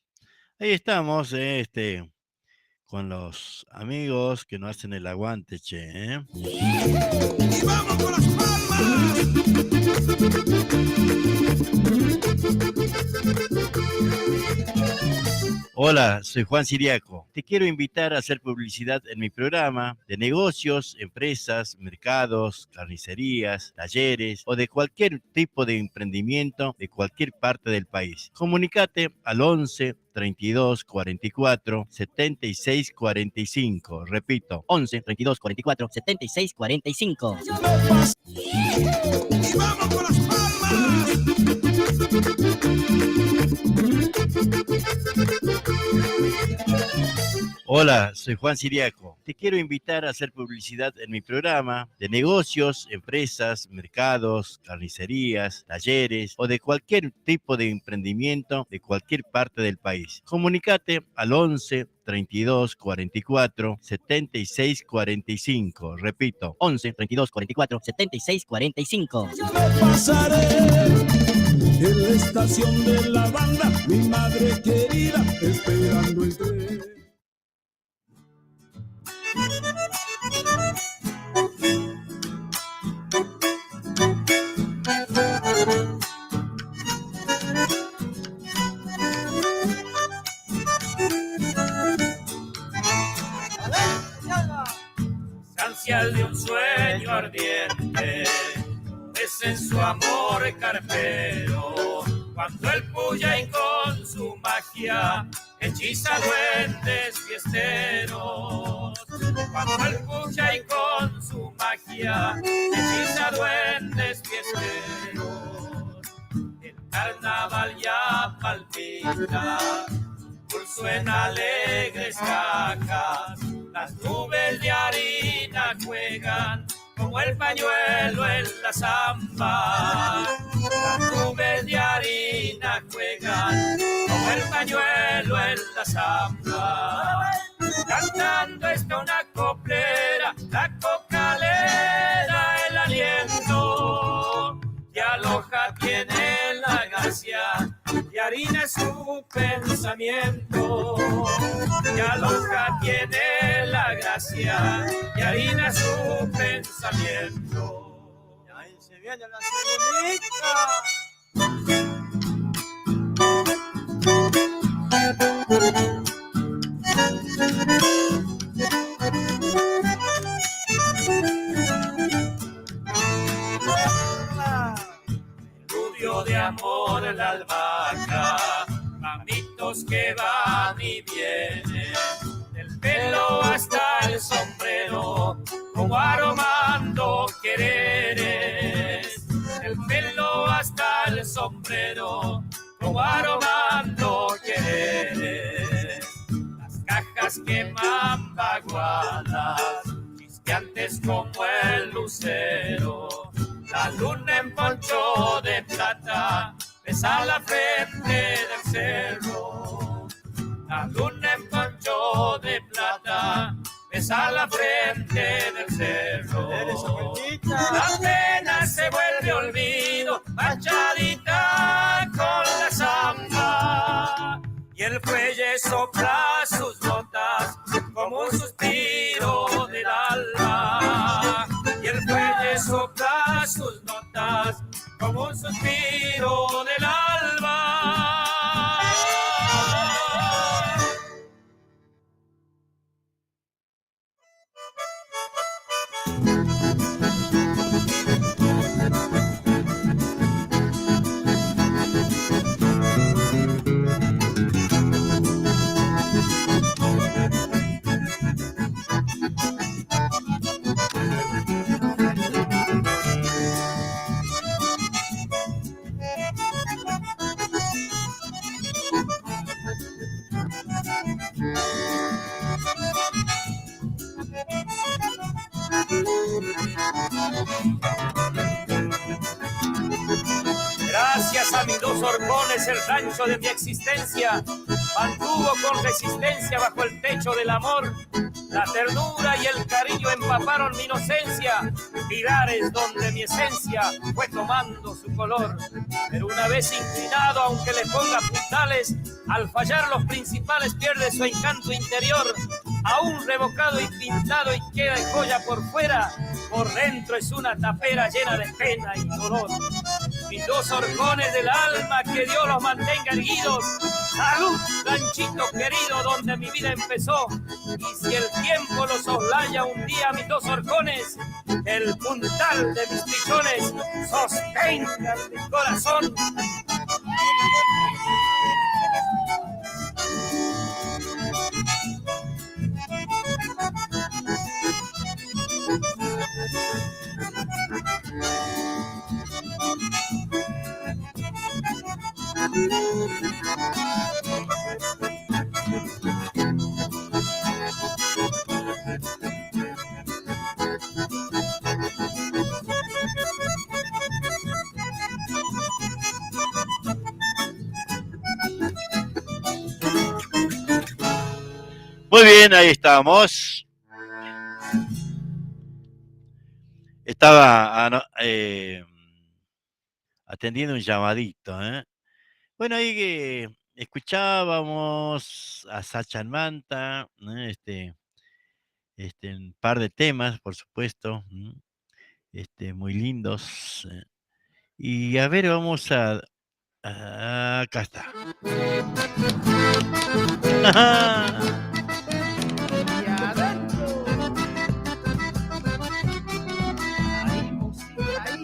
Ahí estamos, con los amigos que nos hacen el aguante, che. ¡Y vamos con las palmas! Hola, soy Juan Siriaco. Te quiero invitar a hacer publicidad en mi programa de negocios, empresas, mercados, carnicerías, talleres o de cualquier tipo de emprendimiento de cualquier parte del país. Comunícate al 11 32 44 76 45. Repito, 11 32 44 76 45. ¡Y vamos con las palmas! Hola, soy Juan Siriaco. Te quiero invitar a hacer publicidad en mi programa de negocios, empresas, mercados, carnicerías, talleres o de cualquier tipo de emprendimiento de cualquier parte del país. Comunícate al 11 32 44 76 45. Repito, 11 32 44 76 45. Pasaré en la estación de la banda, mi madre querida, esperando el tren. Ansias de un sueño ardiente, es en su amor carpero, cuando el Puyay con su magia hechiza duendes fiesteros. Cuando el Puyay con su magia hechiza duendes fiesteros. El carnaval ya palpita, pulso en alegres cajas, las nubes de harina juegan como el pañuelo en la zamba. Las nubes de harina juegan como el pañuelo en la zamba. Cantando está una coplera, la cocalera, el aliento. Y aloja tiene la gracia, y harina es su pensamiento. Y aloja tiene la gracia, y harina es su pensamiento. Y ahí se viene la Rubio de amor la albahaca, mamitos que van y vienen, del pelo hasta el sombrero, como aromando quereres. Del pelo hasta el sombrero, como aromando quereres. Las cajas queman vaguadas, chisqueantes como el lucero. La luna en poncho de plata besa la frente del cerro. La luna en poncho de plata besa la frente del cerro. La pena se vuelve olvido, machadita con la zamba. Y el fuelle sopla sus notas como un suspiro del alma. Y el fuelle sopla sus notas como un suspiro del alma. Gracias a mis dos hormones el rancho de mi existencia mantuvo con resistencia bajo el techo del amor La ternura y el cariño empaparon mi inocencia, pilares donde mi esencia fue tomando su color. Pero una vez inclinado, aunque le ponga puntales, al fallar los principales pierde su encanto interior. Aún revocado y pintado y queda de joya por fuera, por dentro es una tapera llena de pena y dolor. Mis dos horcones del alma, que Dios los mantenga erguidos. Salud, ranchito querido, donde mi vida empezó. Y si el tiempo los soslaya un día, mis dos horcones, el puntal de mis pichones sostenga mi corazón. Muy bien, ahí estamos. Estaba atendiendo un llamadito, ¿eh? Bueno, ahí escuchábamos a Sacha Manta, ¿no? Un par de temas, por supuesto, muy lindos. Y a ver, vamos acá está. Y adentro. Ahí, música, ahí.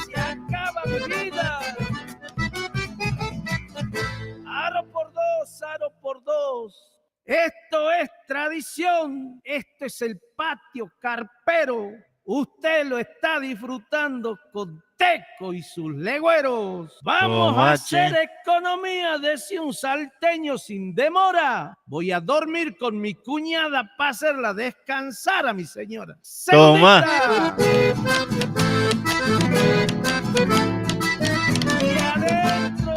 Se acaba mi vida. Aro por dos, aro por dos. Esto es tradición, esto es el patio carpero. Usted lo está disfrutando con Teco y sus legüeros. Vamos a Tomache. hacer economía, decía un salteño sin demora. Voy a dormir con mi cuñada para hacerla descansar a mi señora. Toma. Y adentro.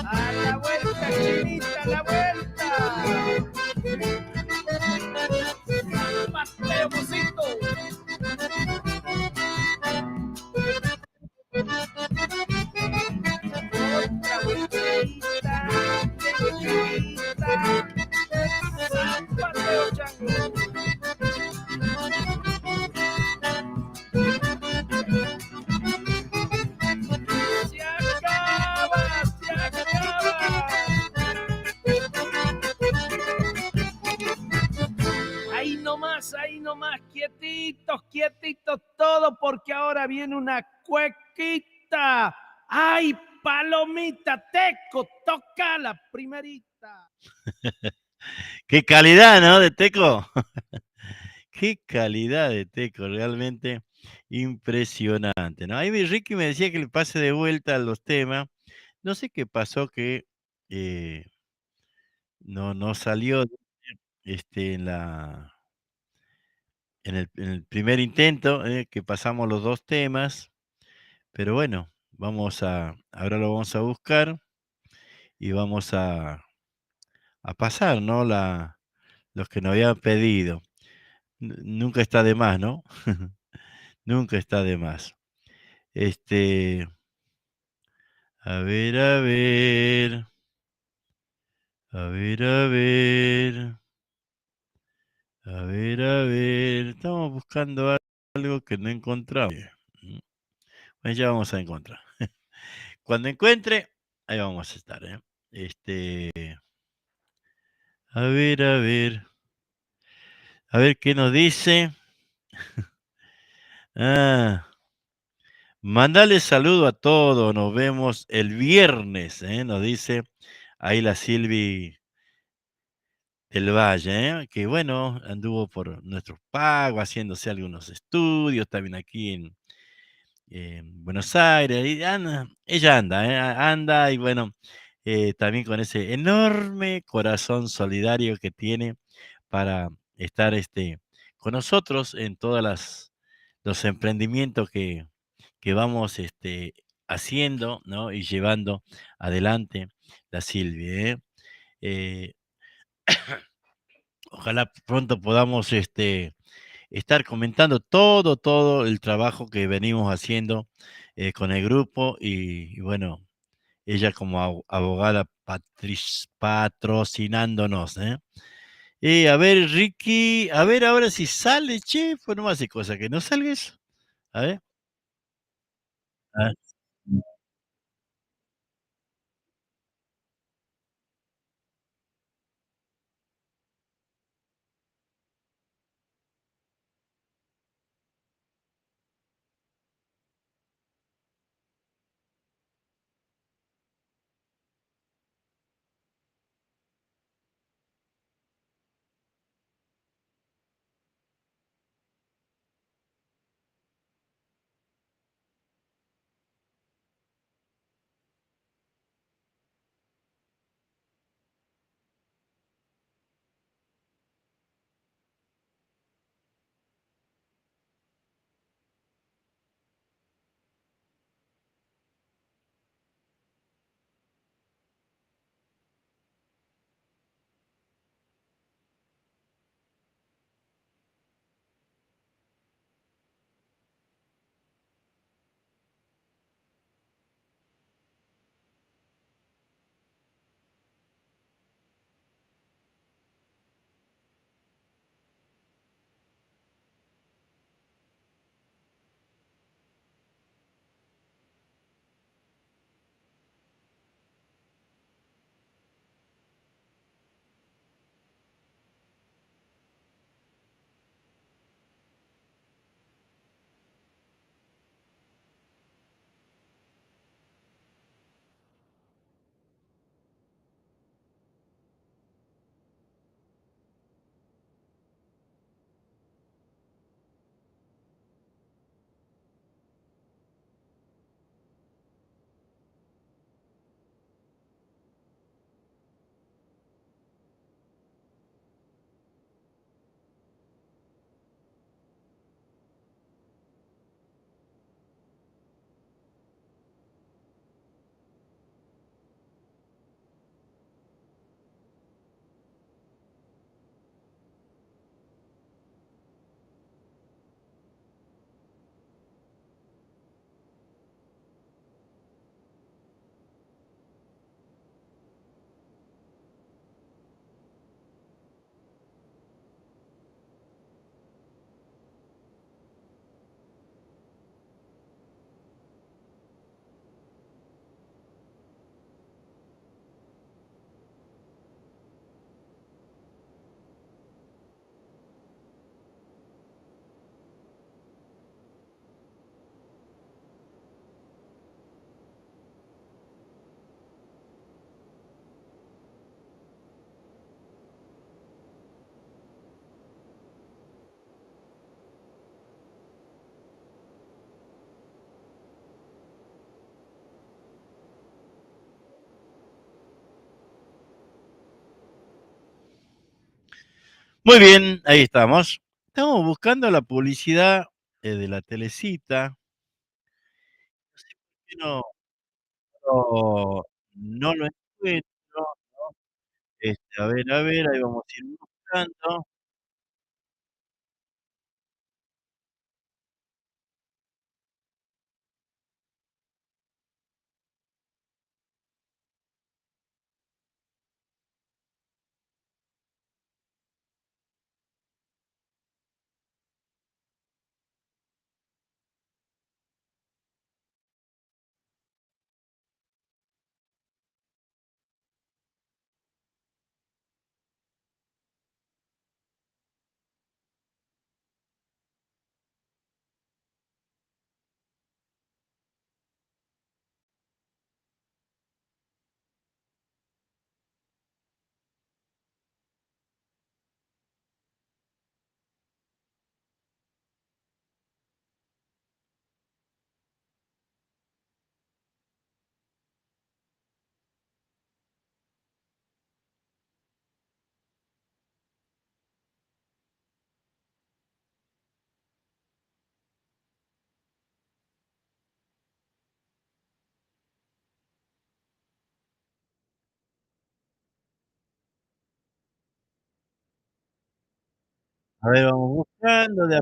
A la vuelta, chinita, a la vuelta. Mateo Mosito. Otra vueltita, vueltita. San Mateo Chango. Se acaba, se acaba. Ahí nomás, quietitos, quietitos todos, porque ahora viene una cuequita. ¡Ay, palomita, Teco, toca la primerita! Qué calidad, ¿no? De Teco. Qué calidad de Teco, realmente impresionante, ¿no? Ahí Ricky me decía que le pase de vuelta a los temas. No sé qué pasó que no salió en el primer intento, que pasamos los dos temas. Pero bueno, ahora lo vamos a buscar y vamos a pasar, ¿no? Los que nos habían pedido. Nunca está de más, ¿no? Nunca está de más. A ver, a ver. A ver, a ver. A ver, a ver. Estamos buscando algo que no encontramos. Pues ya vamos a encontrar. Cuando encuentre, ahí vamos a estar, ¿eh? A ver, a ver. A ver qué nos dice. Ah, Mandale saludo a todos, nos vemos el viernes, nos dice ahí la Silvi del Valle, que bueno, anduvo por nuestros pagos, haciéndose algunos estudios, también aquí en Buenos Aires, y ella anda, anda y bueno, también con ese enorme corazón solidario que tiene para estar con nosotros en todas los emprendimientos que vamos haciendo, ¿no? Y llevando adelante la Silvia, ¿eh? Eh, Ojalá pronto podamos estar comentando todo el trabajo que venimos haciendo con el grupo y bueno, ella como abogada patrocinándonos, ¿eh? A ver, Ricky, a ver ahora si sale, che, pues no me hace cosa que no salga eso. A ver. Ah, muy bien, ahí estamos. Estamos buscando la publicidad de la Telecita. No sé por qué no lo encuentro. A ver, ahí vamos a ir buscando. A ver, vamos buscando de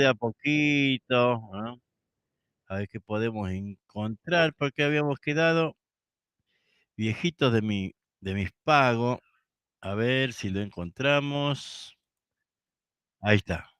a poquito, ¿no? A ver qué podemos encontrar, porque habíamos quedado viejitos de mis pagos. A ver si lo encontramos. Ahí está.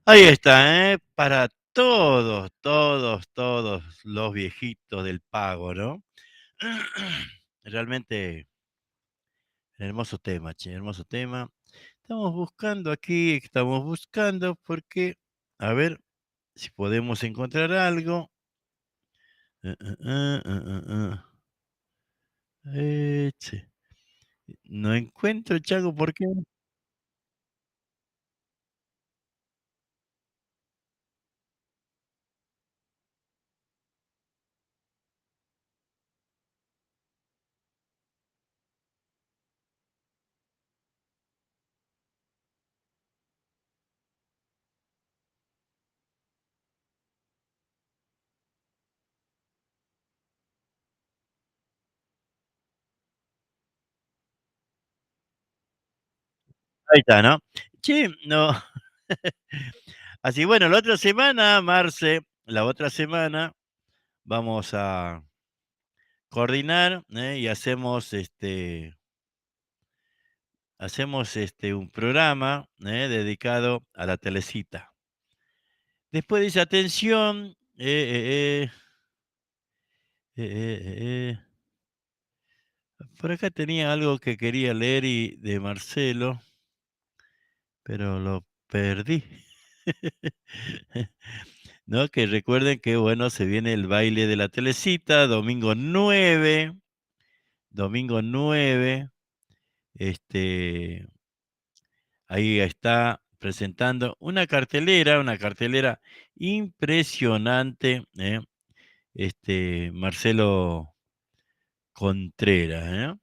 Ahí está, ¿eh? Para todos, todos, todos los viejitos del pago, ¿no? Realmente hermoso tema, che, hermoso tema. Estamos buscando porque, a ver si podemos encontrar algo. Eh, eh, eh, eh, eh, che, no encuentro, Chago, ¿por qué? Ahí está, ¿no? Che, no. Así, bueno, la otra semana, Marce, la otra semana vamos a coordinar, ¿eh? Y hacemos un programa, dedicado a la Telecita. Después dice, atención, por acá tenía algo que quería leer de Marcelo, pero lo perdí. ¿No? Que recuerden que, bueno, se viene el baile de la Telecita, domingo 9, este, ahí está presentando una cartelera impresionante, Marcelo Contreras,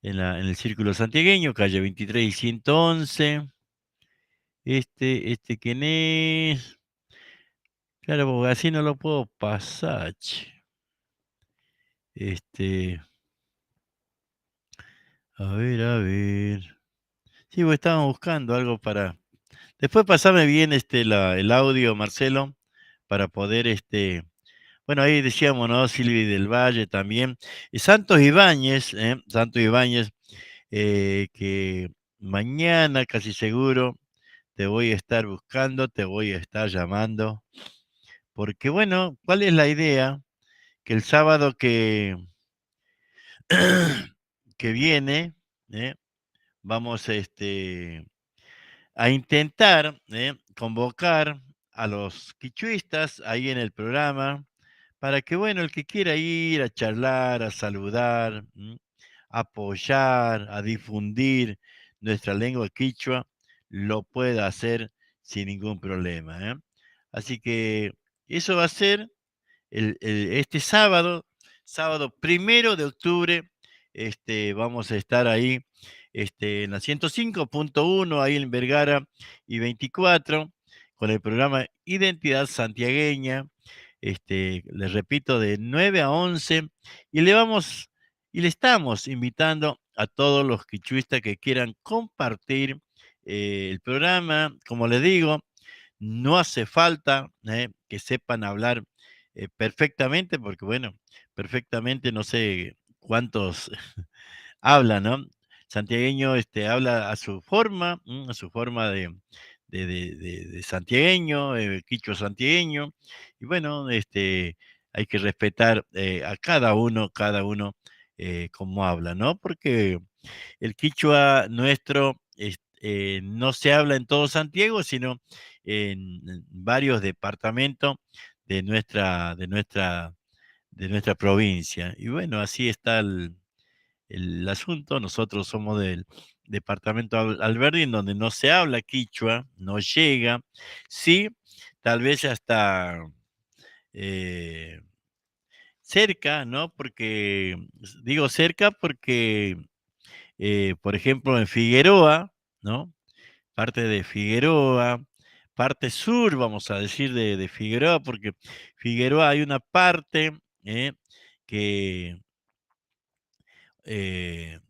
en el Círculo Santiagueño, calle 23 y 111. ¿Quién es? Claro, porque así no lo puedo pasar, che. A ver. Sí, pues estábamos buscando algo para. Después pasame bien el audio, Marcelo, para poder bueno, ahí decíamos, ¿no? Silvi del Valle también. Y Santos Ibáñez, que mañana casi seguro te voy a estar buscando, te voy a estar llamando. Porque bueno, ¿cuál es la idea? Que el sábado que viene, vamos a intentar convocar a los quichuistas ahí en el programa para que, bueno, el que quiera ir a charlar, a saludar, a apoyar, a difundir nuestra lengua quichua, lo pueda hacer sin ningún problema. Así que eso va a ser este sábado 1 de octubre, vamos a estar ahí en la 105.1, ahí en Vergara y 24, con el programa Identidad Santiagueña, les repito, de 9 a 11, y le estamos invitando a todos los quichuistas que quieran compartir el programa. Como les digo, no hace falta que sepan hablar perfectamente, porque bueno, perfectamente no sé cuántos hablan, ¿no? Santiagueño habla a su forma de santiagueño, quichua santiagueño, y bueno, hay que respetar a cada uno cómo habla, ¿no? Porque el quichua nuestro no se habla en todo Santiago, sino en varios departamentos de nuestra provincia. Y bueno, así está el asunto. Nosotros somos del departamento Alberdi, en donde no se habla quichua, no llega. Sí, tal vez hasta eh, cerca, ¿no? Porque, digo cerca porque, por ejemplo, en Figueroa, ¿no? Parte de Figueroa, parte sur, vamos a decir, de Figueroa, porque Figueroa hay una parte que,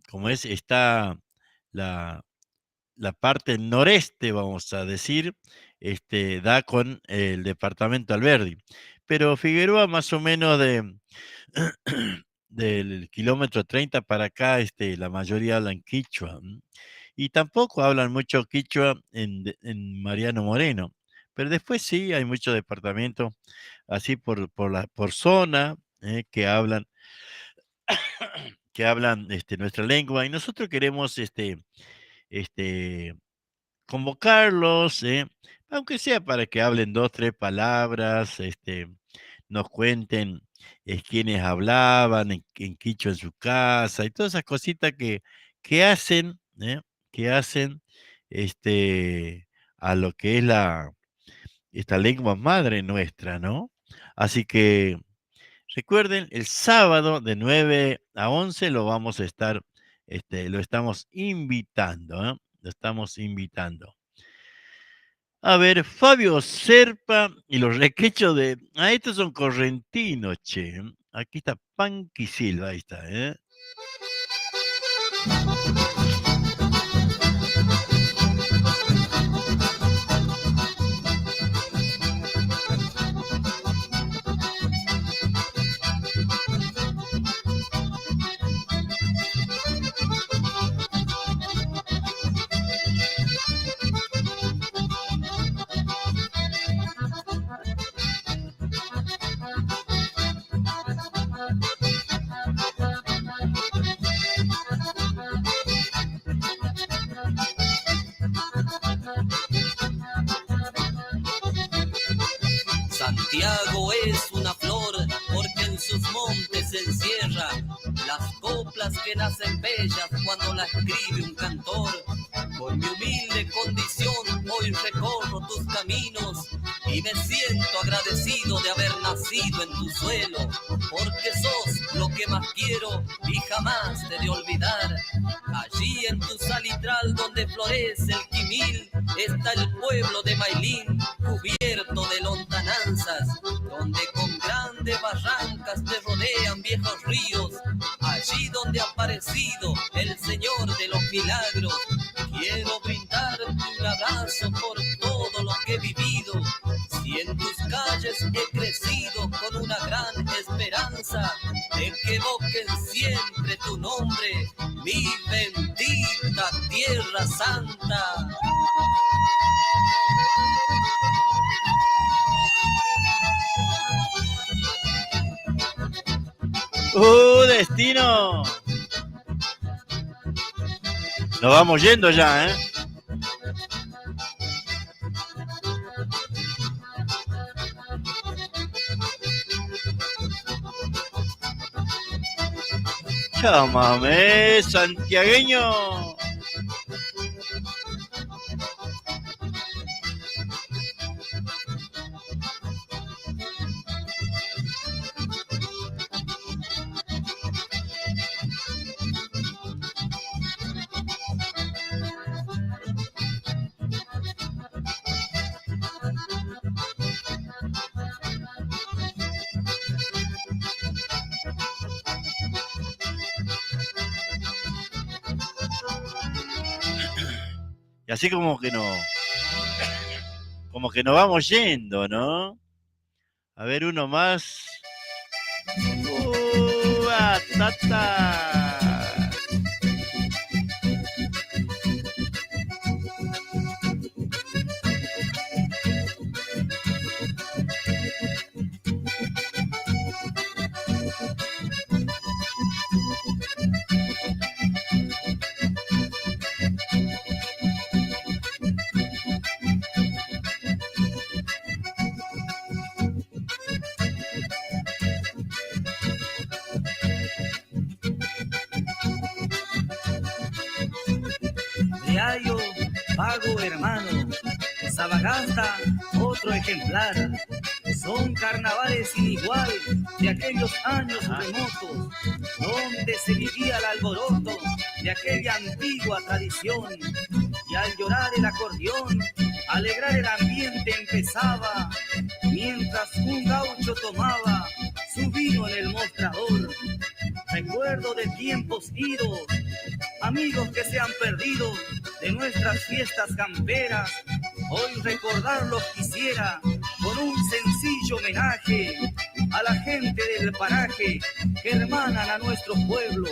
como está la, la parte noreste, vamos a decir, da con el departamento Alberdi. Pero Figueroa más o menos del kilómetro 30 para acá, la mayoría hablan quichua. Y tampoco hablan mucho quichua en Mariano Moreno. Pero después sí, hay muchos departamentos así por zona que hablan nuestra lengua. Y nosotros queremos este, convocarlos, aunque sea para que hablen 2, 3 palabras, nos cuenten quiénes hablaban en quichua en su casa y todas esas cositas que hacen, que hacen a lo que es esta lengua madre nuestra, ¿no? Así que recuerden, el sábado de 9 a 11 lo estamos invitando, ¿eh? Lo estamos invitando. A ver, Fabio Serpa y los requechos de. Ah, estos son correntinos, che. Aquí está Panqui Silva, ahí está, ¿eh? Santiago es una flor porque en sus montes se encierra las coplas que nacen bellas cuando la escribe un cantor. Con mi humilde condición hoy recorro tus caminos y me siento agradecido de haber nacido en tu suelo, porque sos lo que más quiero y jamás te de olvidar. Allí en tu salitral donde florece el quimil está el pueblo de Mailín, cubierto de lontananzas, donde con grandes barrancas te rodean viejos ríos. Allí donde ha aparecido el Señor de los milagros, quiero brindarte un abrazo por todo lo que he vivido. Si en tus calles he crecido con una gran esperanza de que evoquen siempre tu nombre, mi bendita Tierra Santa. Destino! Nos vamos yendo ya, ¿eh? Llámame, santiagueño. Y así como que nos vamos yendo, ¿no? A ver, uno más. Tata. Diario, vago hermano, Sabagasta, otro ejemplar. Son carnavales sin igual de aquellos años remotos, donde se vivía el alboroto de aquella antigua tradición. Y al llorar el acordeón, alegrar el ambiente empezaba, mientras un gaucho tomaba su vino en el mostrador. Recuerdo de tiempos idos, amigos que se han perdido de nuestras fiestas camperas. Hoy recordarlos quisiera con un sencillo homenaje a la gente del paraje que hermanan a nuestro pueblo.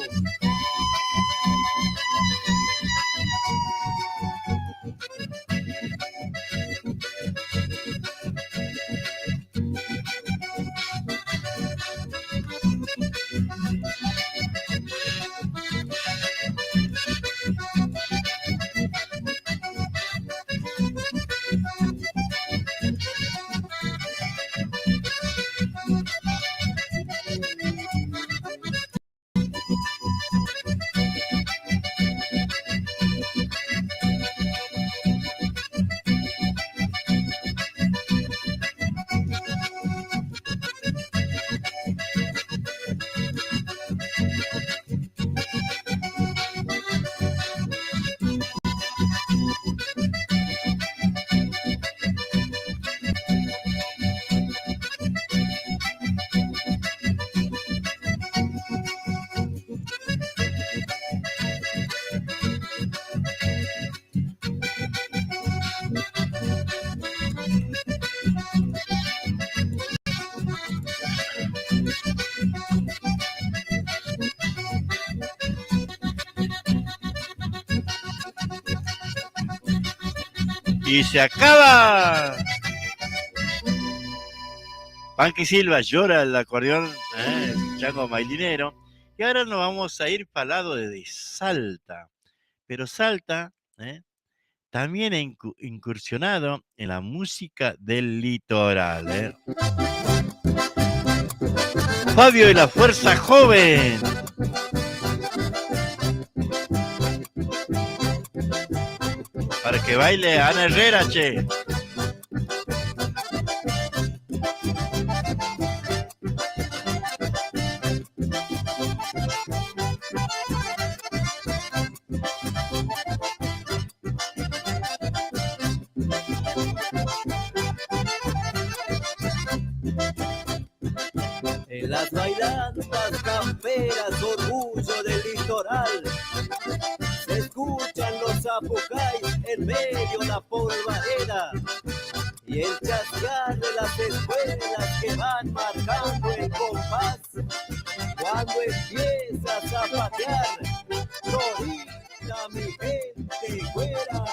Y se acaba. Panky Silva llora el acordeón, el chango mailinero. Y ahora nos vamos a ir para el lado de Salta. Pero Salta también ha incursionado en la música del litoral, ¿eh? Fabio y la Fuerza Joven. Para que baile Ana Herrera, che. En las bailantas camperas, orgullo del litoral, se escuchan los zapucais en medio la polvareda y el chasquear de las escuelas que van marcando el compás. Cuando empiezas a patear, florita mi gente güera.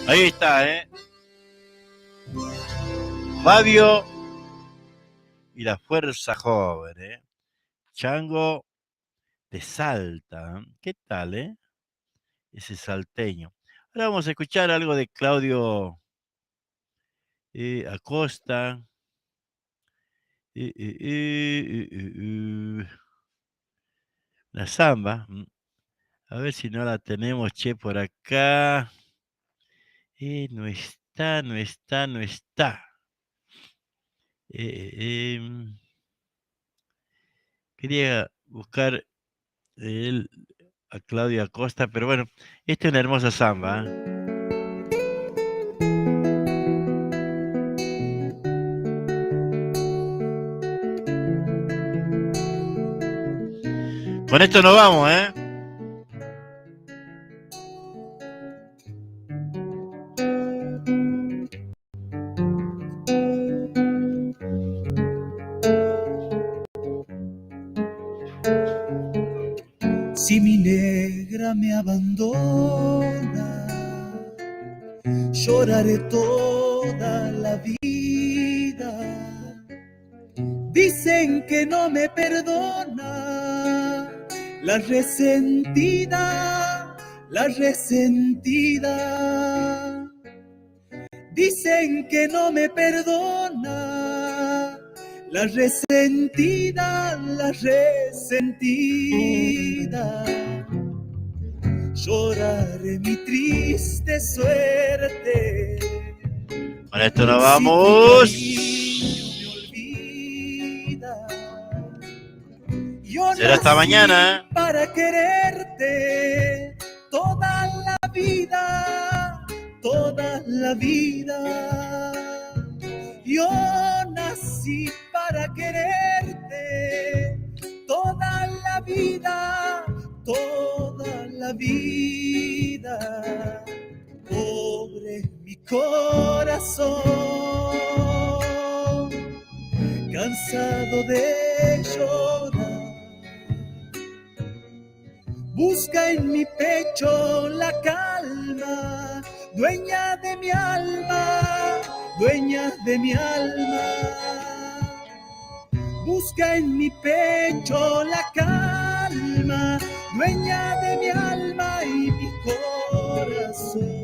Ahí está, ¿eh? Fabio y la Fuerza Joven, ¿eh? Chango de Salta. ¿Qué tal, eh? Ese salteño. Ahora vamos a escuchar algo de Claudio Acosta. La samba. A ver si no la tenemos, che, por acá. No está, no está, no está. Quería buscar a Claudia Acosta, pero bueno, esta es una hermosa samba. Con esto nos vamos, ¿eh? Si mi negra me abandona, lloraré toda la vida. Dicen que no me perdona, la resentida, la resentida. Dicen que no me perdona, la resentida, la resentida. Lloraré mi triste suerte. Con esto nos vamos. Será hasta mañana. Para quererte toda la vida, toda la vida. Yo nací para quererte toda la vida, toda la vida. Pobre mi corazón, cansado de llorar, busca en mi pecho la calma, dueña de mi alma, dueña de mi alma. Busca en mi pecho la calma, dueña de mi alma y mi corazón.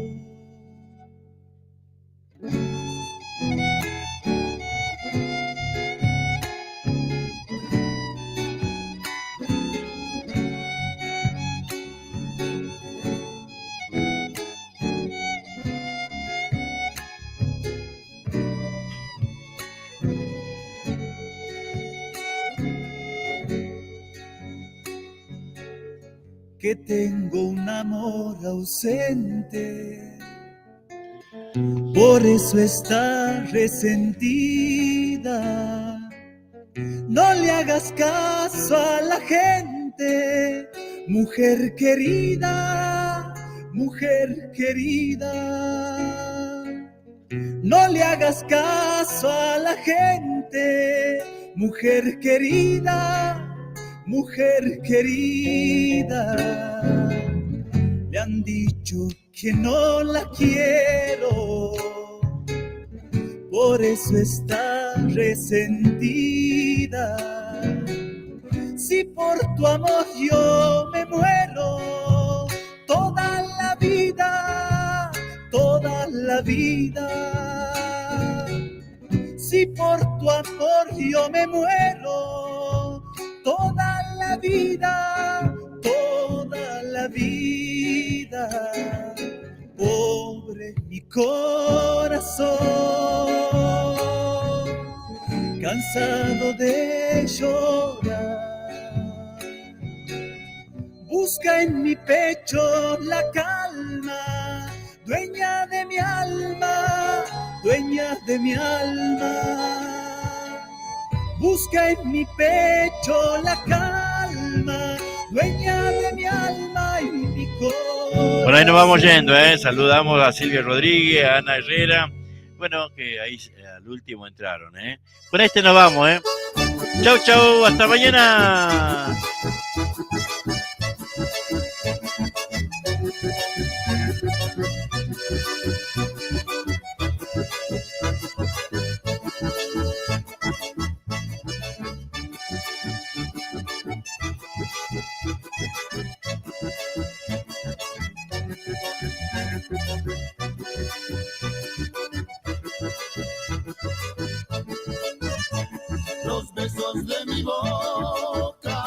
Que tengo un amor ausente, por eso está resentida. No le hagas caso a la gente, mujer querida, mujer querida. No le hagas caso a la gente, mujer querida, mujer querida. Le han dicho que no la quiero, por eso está resentida. Si por tu amor yo me muero, toda la vida, toda la vida. Si por tu amor yo me muero, toda la vida, toda la vida. Pobre mi corazón, cansado de llorar. Busca en mi pecho la calma, dueña de mi alma, dueña de mi alma. Busca en mi pecho la calma, dueña de mi alma y mi corazón. Por ahí nos vamos yendo, ¿eh? Saludamos a Silvia Rodríguez, a Ana Herrera. Bueno, que ahí al último entraron, ¿eh? Con este nos vamos, ¿eh? Chau, chau, hasta mañana. Los besos de mi boca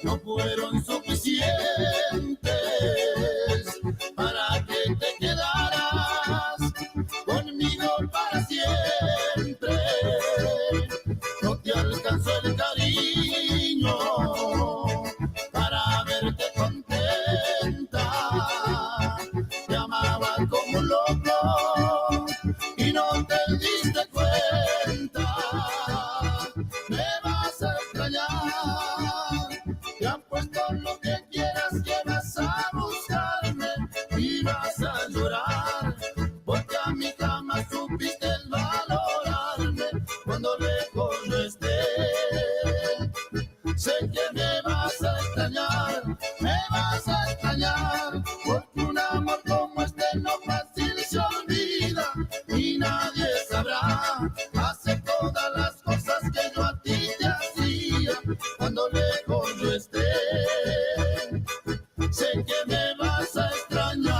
no fueron suficientes para que te quedaras conmigo para siempre. No te alcanzó el cariño para verte contenta. Te amaba como loco y no te diste cuenta. Me vas a extrañar, te apuesto lo que quieras que vas a buscarme y vas a llorar, porque a mí jamás supiste valorarme cuando lejos no esté. Sé que me vas a extrañar, porque un amor como este no fácil se olvida y nadie sabrá hacer todas las cosas que yo a ti te hacía cuando lejos yo esté. Sé que me vas a extrañar.